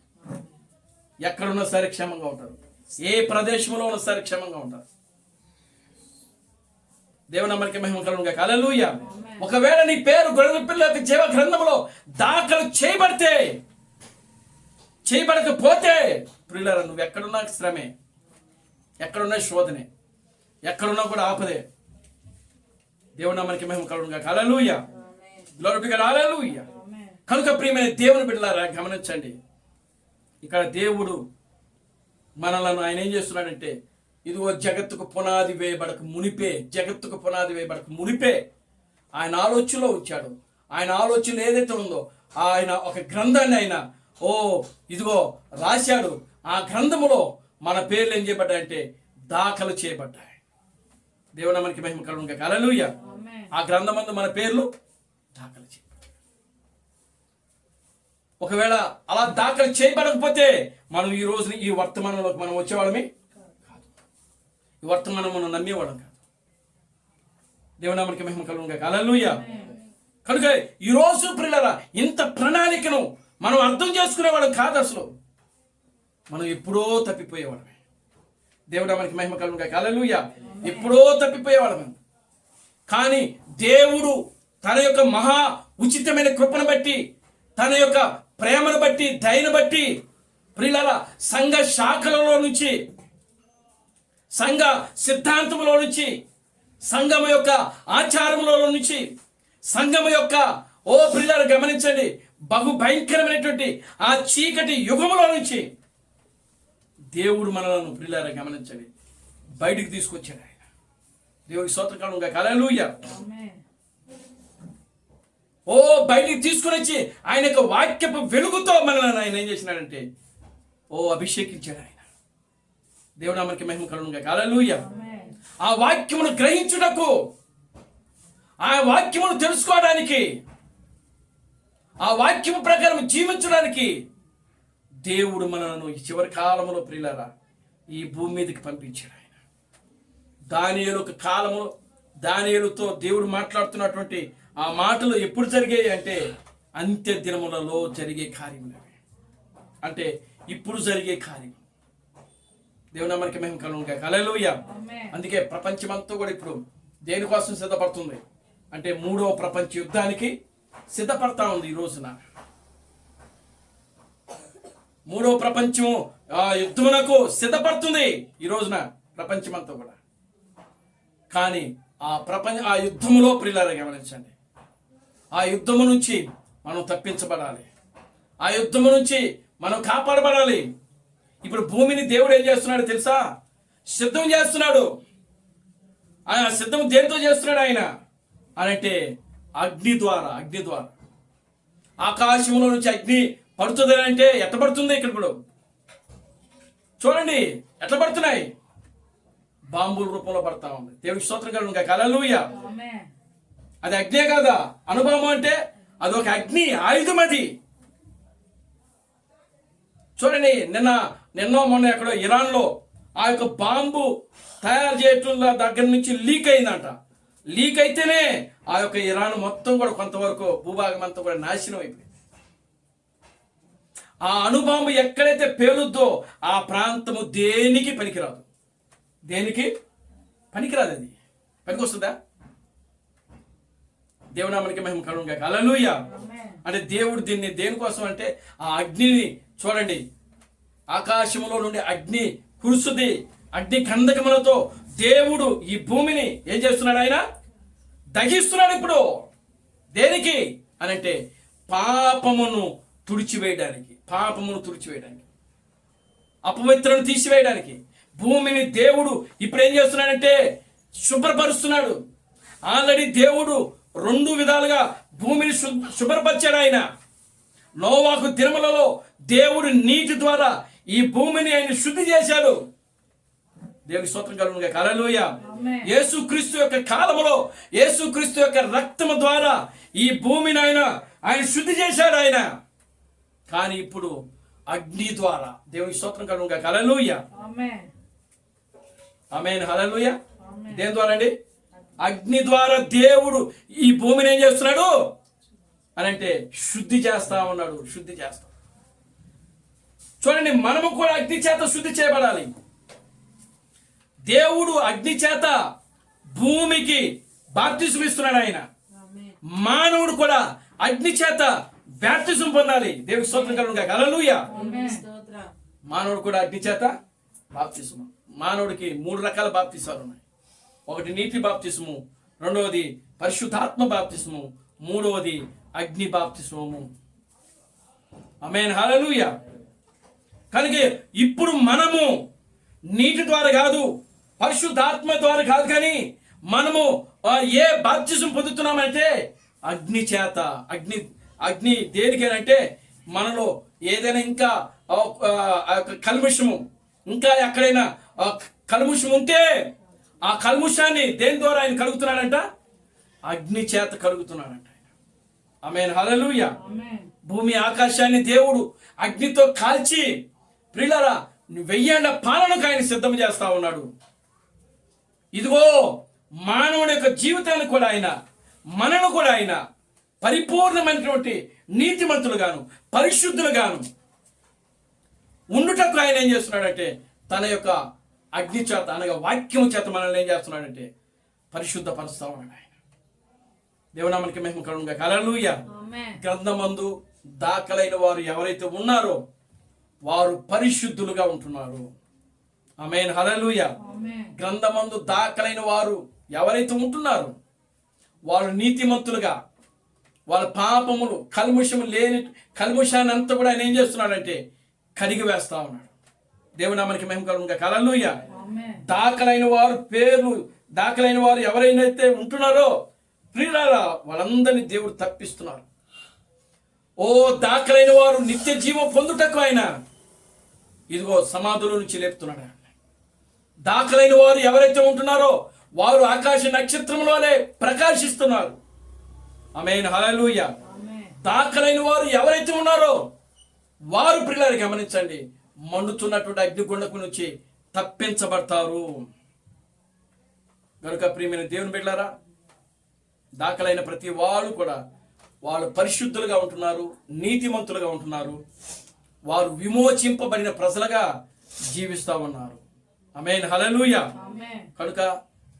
ఎక్కడున్నా సరే క్షేమంగా ఉంటారు, ఏ ప్రదేశంలో ఉన్నా సరే క్షేమంగా ఉంటారు. దేవుని మనకి మహిమ కలుగునుగా, హల్లెలూయా. ఒకవేళ నీ పేరు గొర్రెపిల్ల యొక్క జీవ గ్రంథంలో దాఖలు చేయబడకపోతే ప్రియులారా, నువ్వు ఎక్కడున్నా శ్రమే, ఎక్కడున్నా శోధనే, ఎక్కడున్నా కూడా ఆపదే. దేవుని మనకి మహిమ కలుగునుగా, హల్లెలూయా, గ్లోరీ టు గాడ్, హల్లెలూయా. కనుక ప్రియమైన దేవుని బిడ్డలారా గమనించండి, ఇక్కడ దేవుడు మనలను ఆయన ఏం చేస్తున్నాడంటే ఇదిగో జగత్తుకు పునాది వేయబడక మునిపే ఆయన ఆలోచనలో ఉంచాడు. ఆయన ఆలోచన ఏదైతే ఉందో ఆయన ఒక గ్రంథాన్ని ఆయన ఇదిగో రాశాడు. ఆ గ్రంథములో మన పేర్లు ఏం చేయబడ్డాయంటే దాఖలు చేయబడ్డాయి. దేవుని మనకి మహిమ కలుగునుగా, హల్లెలూయా. ఆ గ్రంథమందు మన పేర్లు దాఖలు చేయబడ్డాయి. ఒకవేళ అలా దాఖలు చేయబడకపోతే మనం ఈ రోజున ఈ వర్తమానంలోకి మనం వచ్చేవాళ్ళమే కాదు, ఈ వర్తమానం మనం నమ్మేవాళ్ళం కాదు. దేవుని మనకి మహిమ కలుగునుగా, హల్లెలూయా. కనుక ఈ రోజు ప్రియులారా ఇంత ప్రణాళికను మనం అర్థం చేసుకునేవాళ్ళం కాదు. అసలు మనం ఎప్పుడో తప్పిపోయేవాళ్ళమే. దేవుడు మనకి మహిమ కలుగునుగా, హల్లెలూయా. ఎప్పుడో తప్పిపోయేవాళ్ళం. కానీ దేవుడు తన యొక్క మహా ఉచితమైన కృపను బట్టి, తన యొక్క ప్రేమను బట్టి, దయను బట్టి ప్రియులారా సంఘ శాఖలలో నుంచి, సంఘ సిద్ధాంతములో నుంచి, సంఘము యొక్క ఆచారములో నుంచి, సంఘము యొక్క ప్రియులారా గమనించండి, బహు భయంకరమైనటువంటి ఆ చీకటి యుగములో నుంచి దేవుడు మనలను ప్రియులారా గమనించండి బయటికి తీసుకొచ్చాడు ఆయన. దేవునికి స్తోత్రం కలుగునుగా, హల్లెలూయా. బయటికి తీసుకుని వచ్చి ఆయన యొక్క వాక్యపు వెలుగుతో మనల్ని ఆయన ఏం చేసినాడంటే అభిషేకించాడు ఆయన. దేవుడు మనకి మహిమ కలుగునుగా, హల్లెలూయా. ఆ వాక్యమును గ్రహించుటకు, ఆ వాక్యమును తెలుసుకోవడానికి, ఆ వాక్యము ప్రకారం జీవించడానికి దేవుడు మనను ఈ చివరి కాలంలో ప్రియులారా ఈ భూమి మీదకి పంపించాడు ఆయన. దానియేలు ఒక కాలము, దానియేలుతో దేవుడు మాట్లాడుతున్నటువంటి ఆ మాటలు ఎప్పుడు జరిగాయి అంటే అంత్య దినములలో జరిగే కార్యములు, అంటే ఇప్పుడు జరిగే కార్యం. దేవుని మనకి మహిమ కలుగునుగా, హల్లెలూయా. అందుకే ప్రపంచమంతా కూడా ఇప్పుడు దేనికోసం సిద్ధపడుతుంది అంటే మూడవ ప్రపంచ యుద్ధానికి సిద్ధపడతా ఉంది. ఈ రోజున మూడవ ప్రపంచం యుద్ధమునకు సిద్ధపడుతుంది ఈ రోజున ప్రపంచమంతా కూడా. కానీ ఆ యుద్ధములో ప్రియులారా గమనించండి, ఆ యుద్ధము నుంచి మనం తప్పించబడాలి, ఆ యుద్ధము నుంచి మనం కాపాడబడాలి. ఇప్పుడు భూమిని దేవుడు ఏం చేస్తున్నాడు తెలుసా? సిద్ధం చేస్తున్నాడు. ఆయన సిద్ధం దేనితో చేస్తున్నాడు ఆయన అని అంటే అగ్ని ద్వారా. ఆకాశంలో నుంచి అగ్ని పడుతుంది అని అంటే ఎట్లా పడుతుంది? ఇక్కడ కూడా చూడండి ఎట్లా పడుతున్నాయి, బాంబుల రూపంలో పడతా ఉంది. దేవుడికి స్తోత్రం కలుగును. హల్లెలూయా. అది అగ్నే కాదా? అనుభవం అంటే అదొక అగ్ని ఆయుధం. అది చూడండి, నిన్నో మొన్న ఎక్కడో ఇరాన్లో ఆ యొక్క బాంబు తయారు చేయటం దగ్గర నుంచి లీక్ అయిందంట. లీక్ అయితేనే ఆ యొక్క ఇరాన్ మొత్తం కూడా కొంతవరకు భూభాగం అంతా కూడా నాశనం అయిపోయింది. ఆ అణుబాంబు ఎక్కడైతే పేలుద్దో ఆ ప్రాంతము దేనికి పనికిరాదు. దేనికి పనికిరాదు. అది పనికొస్తుందా? దేవునామానికి మహిమ కలుగును గాక. హల్లెలూయా. అంటే దేవుడు దీన్ని దేనికోసం అంటే ఆ అగ్నిని చూడండి, ఆకాశంలో నుండి అగ్ని కురుస్తుంది. అగ్ని కందకములతో దేవుడు ఈ భూమిని ఏం చేస్తున్నాడు? ఆయన దహిస్తున్నాడు. ఇప్పుడు దేనికి అని అంటే పాపమును తుడిచివేయడానికి, అపవిత్రను తీసివేయడానికి భూమిని దేవుడు ఇప్పుడు ఏం చేస్తున్నాడంటే శుభ్రపరుస్తున్నాడు. ఆల్రెడీ దేవుడు 2 విధాలుగా భూమిని శుభ్రపరిచాడు. ఆయన నోవాహు దినములలో దేవుడు నీటి ద్వారా ఈ భూమిని ఆయన శుద్ధి చేశాడు. దేవుని స్తోత్రం కలుగును గాక. హల్లెలూయా. యేసుక్రీస్తు యొక్క కాలములో యేసుక్రీస్తు యొక్క రక్తము ద్వారా ఈ భూమిని ఆయన శుద్ధి చేశాడు ఆయన. కానీ ఇప్పుడు అగ్ని ద్వారా దేవుని స్తోత్రం కలుగును గాక. హల్లెలూయా. ఆమేన్. హల్లెలూయా. దేని ద్వారా అండి? అగ్ని ద్వారా దేవుడు ఈ భూమిని ఏం చేస్తున్నాడు అని అంటే శుద్ధి చేస్తా ఉన్నాడు. చూడండి, మనము కూడా అగ్ని చేత శుద్ధి చేయబడాలి. దేవుడు అగ్ని చేత భూమికి బాప్తిసం ఇస్తున్నాడు ఆయన. మానవుడు కూడా అగ్ని చేత బాప్తిసం పొందాలి. దేవుని స్తోత్రం కలుగును గాక. హల్లెలూయా. మానవుడు కూడా అగ్ని చేత బాప్తిసం. మానవుడికి 3 రకాల బాప్తిసాలు ఉన్నాయి. ఒకటి నీటి బాప్తిసము, రెండవది పరిశుద్ధాత్మ బాప్తిసము, మూడవది అగ్ని బాప్తిసము. ఆమేన్. హల్లెలూయా. కనుక ఇప్పుడు మనము నీటి ద్వారా కాదు, పరిశుద్ధాత్మ ద్వారా కాదు, కానీ మనము ఏ బాప్తిసం పొందుతున్నామంటే అగ్ని చేత. అగ్ని దేనికేనంటే మనలో ఏదైనా ఇంకా కల్ముషము, ఇంకా ఎక్కడైనా కల్ముషం ఉంటే ఆ కల్ముషాన్ని దేని ద్వారా ఆయన కలుగుతున్నాడంట? అగ్ని చేత కలుగుతున్నాడంట. ఆమేన్. హల్లెలూయా. భూమి ఆకాశాన్ని దేవుడు అగ్నితో కాల్చి ప్రియులారా 1000 ఏళ్ల పాలనకు ఆయన సిద్ధం చేస్తా ఉన్నాడు. ఇదిగో మానవుని యొక్క జీవితాన్ని కూడా ఆయన, మనను కూడా ఆయన పరిపూర్ణమైనటువంటి నీతిమంతులుగాను పరిశుద్ధులుగాను ఉండుటకు ఆయన ఏం చేస్తున్నాడంటే తన యొక్క అగ్ని చేత అనగా వాక్యం చేత మనల్ని ఏం చేస్తున్నాడంటే పరిశుద్ధపరుస్తా ఉన్నాడు ఆయన. దేవునామానికి మహిమ కలుగును గాక. హల్లెలూయా. గ్రంథమందు దాఖలైన వారు ఎవరైతే ఉన్నారో వారు పరిశుద్ధులుగా ఉంటున్నారు. ఆమేన్. హల్లెలూయా. గ్రంథమందు దాఖలైన వారు ఎవరైతే ఉంటున్నారో వారు నీతిమంతులుగా, వాళ్ళ పాపములు కల్ముషాన్ని అంతా కూడా ఆయన ఏం చేస్తున్నాడంటే కడిగి వేస్తా ఉన్నాడు. దేవునామానికి మహిమ కలుగును గాక. హల్లెలూయా. దాఖలైన వారు ఎవరైతే ఉంటున్నారో ప్రియులారా వాళ్ళందరినీ దేవుడు తప్పిస్తున్నారు. దాఖలైన వారు నిత్య జీవం పొందుటకు ఆయన ఇదిగో సమాధుల నుంచి లేపుతున్నాడు. దాఖలైన వారు ఎవరైతే ఉంటున్నారో వారు ఆకాశ నక్షత్రముల వలె ప్రకాశిస్తున్నారు. ఆమేన్. హల్లెలూయా. దాఖలైన వారు ఎవరైతే ఉన్నారో వారు ప్రియులారా గమనించండి, మండుతున్నటువంటి అగ్నిగుండకు నుంచి తప్పించబడతారు. కనుక ప్రియమైన దేవుని బిడ్డలారా, దాఖలైన ప్రతి వాళ్ళు కూడా వాళ్ళు పరిశుద్ధులుగా ఉంటున్నారు, నీతిమంతులుగా ఉంటున్నారు, వారు విమోచింపబడిన ప్రజలుగా జీవిస్తూ ఉన్నారు. ఆమేన్. హల్లెలూయా. కనుక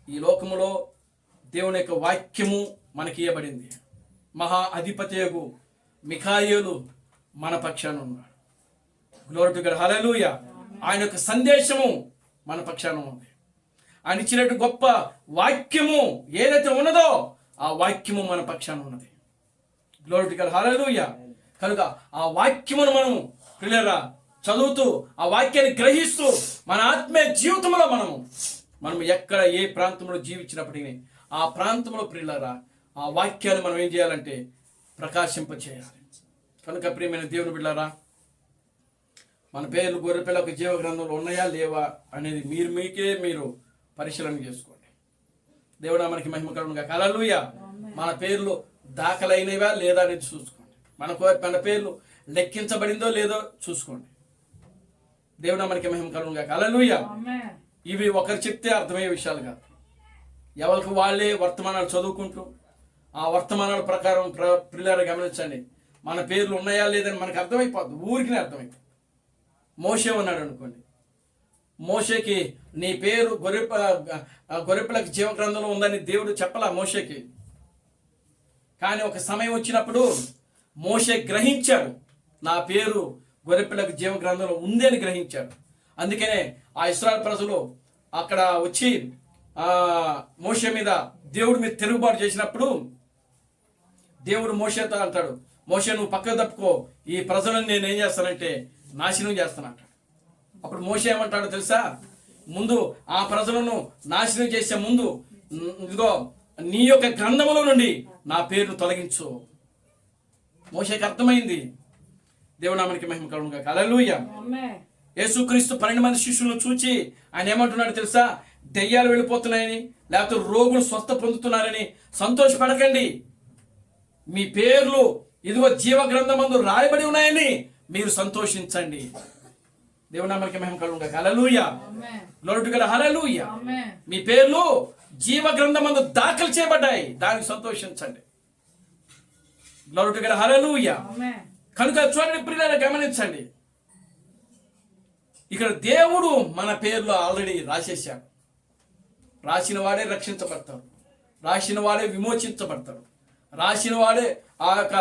ఈ లోకములో దేవుని యొక్క వాక్యము మనకి ఇవ్వబడింది. మహా అధిపతియగు మిఖాయేలు మన పక్షాన ఉన్నాడు. Glory to God. హల్లెలూయా. ఆయన యొక్క సందేశము మన పక్షాన ఉంది. ఆయన ఇచ్చినట్టు గొప్ప వాక్యము ఏదైతే ఉన్నదో ఆ వాక్యము మన పక్షాన ఉన్నది. Glory to God. హల్లెలూయా. కనుక ఆ వాక్యమును మనం ప్రియులారా చదువుతూ ఆ వాక్యాన్ని గ్రహిస్తూ మన ఆత్మీయ జీవితంలో మనము మనం ఎక్కడ ఏ ప్రాంతంలో జీవించినప్పటికీ ఆ ప్రాంతంలో ప్రియులారా ఆ వాక్యాన్ని మనం ఏం చేయాలంటే ప్రకాశింపచేయాలి. కనుక ప్రియమైన దేవుని బిడ్డలారా, మన పేర్లు గొర్రెపిల్ల ఒక జీవ గ్రంథంలో ఉన్నాయా లేవా అనేది మీరు పరిశీలన చేసుకోండి. దేవుడా మనకి మహిమ కలుగునుగా. హల్లెలూయా. మన పేర్లు దాఖలైనవా లేదా అనేది చూసుకోండి. మన పేర్లు లెక్కించబడిందో లేదో చూసుకోండి. దేవుడా మనకి మహిమ కలుగునుగా. హల్లెలూయా. ఇవి ఒకరు చెప్తే అర్థమయ్యే విషయాలు కాదు. ఎవరికి వాళ్ళే వర్తమానాలు చదువుకుంటూ ఆ వర్తమానాల ప్రకారం పిల్లలు గమనించండి. మన పేర్లు ఉన్నాయా లేదని మనకు అర్థమైపోద్ది, ఊరికి అర్థమైపోతుంది. మోషే ఉన్నాడు అనుకోండి, మోషేకి నీ పేరు గొర్రెపిల్లకి జీవ గ్రంథంలో ఉందని దేవుడు చెప్పలా మోషేకి. కానీ ఒక సమయం వచ్చినప్పుడు మోషే గ్రహించాడు, నా పేరు గొర్రెపిల్లకి జీవ గ్రంథంలో ఉంది అని గ్రహించాడు. అందుకనే ఆ ఇశ్రాయేలు ప్రజలు అక్కడ వచ్చి మోషే మీద దేవుడి మీద తిరుగుబాటు చేసినప్పుడు దేవుడు మోషేతో అంటాడు, మోషే నువ్వు పక్కకు తప్పుకో, ఈ ప్రజలను నేను ఏం చేస్తానంటే నాశనం చేస్తానంటాడు. అప్పుడు మోషే ఏమంటాడో తెలుసా, ముందు ఆ ప్రజలను నాశనం చేసే ముందు ఇదిగో నీ యొక్క గ్రంథములో నుండి నా పేరును తొలగించు. మోషేకి అర్థమైంది. దేవునామానికి మహిమ కలుగునుగాక. హల్లెలూయా. యేసుక్రీస్తు 12 మంది శిష్యులను చూచి ఆయన ఏమంటున్నాడు తెలుసా, దెయ్యాలు వెళ్ళిపోతున్నాయని లేకపోతే రోగులు స్వస్థ పొందుతున్నారని సంతోషపడకండి, మీ పేర్లు ఇదిగో జీవ గ్రంథమందు రాయబడి ఉన్నాయని మీరు సంతోషించండి. దేవునామానికి మహిమ కలుగునుగాక. హల్లెలూయా. Glory to God. హల్లెలూయా. మీ పేర్లు జీవ గ్రంథమందు దాఖలు చేయబడ్డాయి, దానికి సంతోషించండి. Glory to God. హల్లెలూయా. కనుక చూడండి ప్రియులారా, గమనించండి, ఇక్కడ దేవుడు మన పేర్లు ఆల్రెడీ రాసేశాడు. రాసిన వాడే రక్షించబడతారు, రాసిన వాడే విమోచించబడతారు, రాసిన వాడే ఆ యొక్క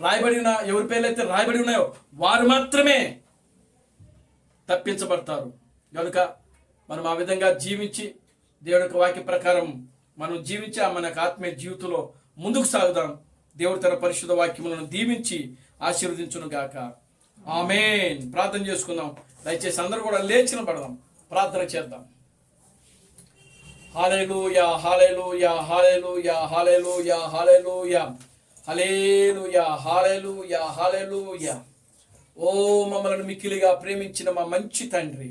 రాయబడిన ఎవరి పేర్లు అయితే రాయబడి ఉన్నాయో వారు మాత్రమే తప్పించబడతారు. కనుక మనం ఆ విధంగా జీవించి దేవుడి యొక్క వాక్య ప్రకారం మనం జీవించి మన యొక్క ఆత్మీయ జీవితంలో ముందుకు సాగుదాం. దేవుడు తన పరిశుద్ధ వాక్యములను దీవించి ఆశీర్వదించును గాక. ఆమేన్. ప్రార్థన చేసుకుందాం. దయచేసి అందరూ కూడా లేచిన పడదాం, ప్రార్థన చేద్దాం. హల్లెలూయా, హల్లెలూయా, హల్లెలూయా, హల్లెలూయా, హల్లెలూయా, హల్లెలూయా, హల్లెలూయా, హల్లెలూయా. ఓ మమ్మలను మిక్కిలిగా ప్రేమించిన మా మంచి తండ్రి,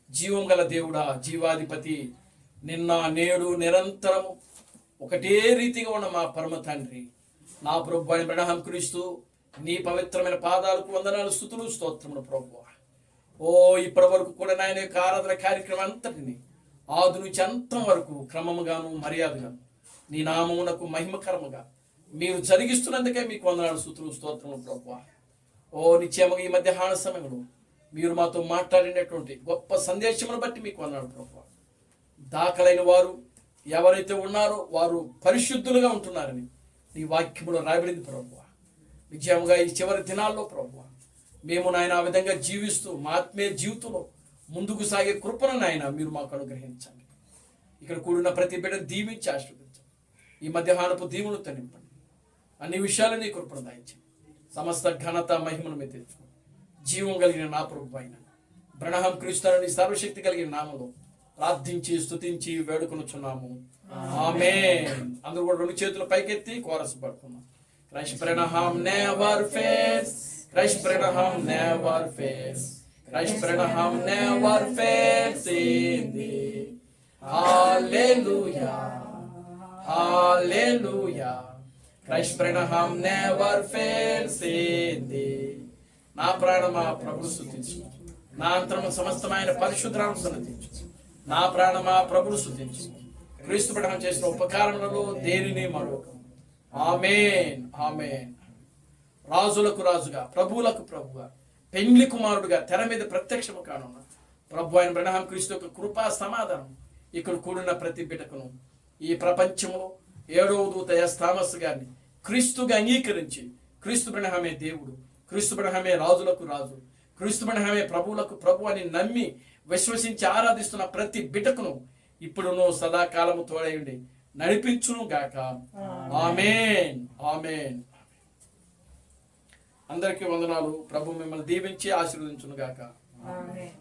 జీవం గల దేవుడా, జీవాధిపతి, నిన్న నేడు నిరంతరము ఒకటే రీతిగా ఉన్న మా పరమ తండ్రి, నా ప్రభువైన అబ్రహాం క్రీస్తు నీ పవిత్రమైన పాదాలకు వందనాలు, స్తుతులు, స్తోత్రములు ప్రభువా. ఓ ఇప్పటి వరకు కూడా నాయన యొక్క ఆరాధన కార్యక్రమం అంతటిని ఆది నుంచి అంతం వరకు క్రమముగాను మర్యాదగాను నీ నామమునకు మహిమకరముగా మీరు జరిగిస్తున్నందుకే మీకు వందనాలు, స్తుతులు, స్తోత్రములు ప్రభువా. ఓ నిత్యముగా ఈ మధ్యాహ్న సమయంలో మీరు మాతో మాట్లాడినటువంటి గొప్ప సందేశమును బట్టి మీకు వందనాలు ప్రభువా. దాఖలైన వారు ఎవరైతే ఉన్నారో వారు పరిశుద్ధులుగా ఉంటున్నారని నీ వాక్యములో రాయబడింది ప్రభువా. నిజంగా ఈ చివరి దినాల్లో ప్రభువా మేము నాయన ఆ విధంగా జీవిస్తూ మా ఆత్మీయ జీవితంలో ముందుకు సాగే కృపను నాయన మీరు మాకు అనుగ్రహించండి. ఇక్కడ కూడిన ప్రతి బిడ్డను దీవించి ఆశీర్వదించండి. ఈ మధ్యాహ్నపు దీవులతో నింపండి. అన్ని విషయాలు నీ కృపను దాయించండి. సమస్త ఘనత మహిమను మీద తెచ్చుకోండి. జీవం కలిగిన నా ప్రభు అయిన అబ్రహాం క్రీస్తు నీ సర్వశక్తి కలిగిన నామములో ప్రార్థించి స్తుతించి వేడుకొనుచున్నాము. ఆమేన్. అందరూ కూడా 2 చేతులు పైకెత్తి కోరస్ పడుతున్నాం. Christ Branham never fails. Christ Branham never fails. Christ Branham never fails in thee. Hallelujah. Hallelujah. Christ Branham never fails in thee. నా ప్రాణమా ప్రభు స్తుతించు, నా అంతరము సమస్తమైన పరిశుద్ధనామమును స్తుతించు. నా ప్రాణమా ప్రభువు స్తుతించు. క్రీస్తు బ్రహ్మ చేసిన ఉపకారములలో దేనిని మరొక. ఆమేన్. ఆమేన్. రాజులకు రాజుగా, ప్రభువులకు ప్రభుగా, పెండ్లి కుమారుడుగా తెర మీద ప్రత్యక్షము కానున్న ప్రభు అయిన అబ్రహాం క్రీస్తు యొక్క కృపా సమాధానం ఇక్కడ కూడిన ప్రతి బిడ్డకును ఈ ప్రపంచంలో 7వ దూత ఎస్ థామస్ గారిని క్రీస్తుగా అంగీకరించి క్రీస్తు బ్రహ్మే దేవుడు, క్రీస్తు బ్రహ్మే రాజులకు రాజు, క్రీస్తు బ్రహ్మే ప్రభువులకు ప్రభు అని నమ్మి విశ్వసించి ఆరాధిస్తున్న ప్రతి బిడ్డకును ఇప్పుడును సదాకాలము తోడైండి నడిపించును గాక. ఆమేన్. ఆమేన్. అందరికీ వందనాలు. ప్రభు మిమ్మల్ని దీవించి ఆశీర్వదించును గాక. ఆమేన్.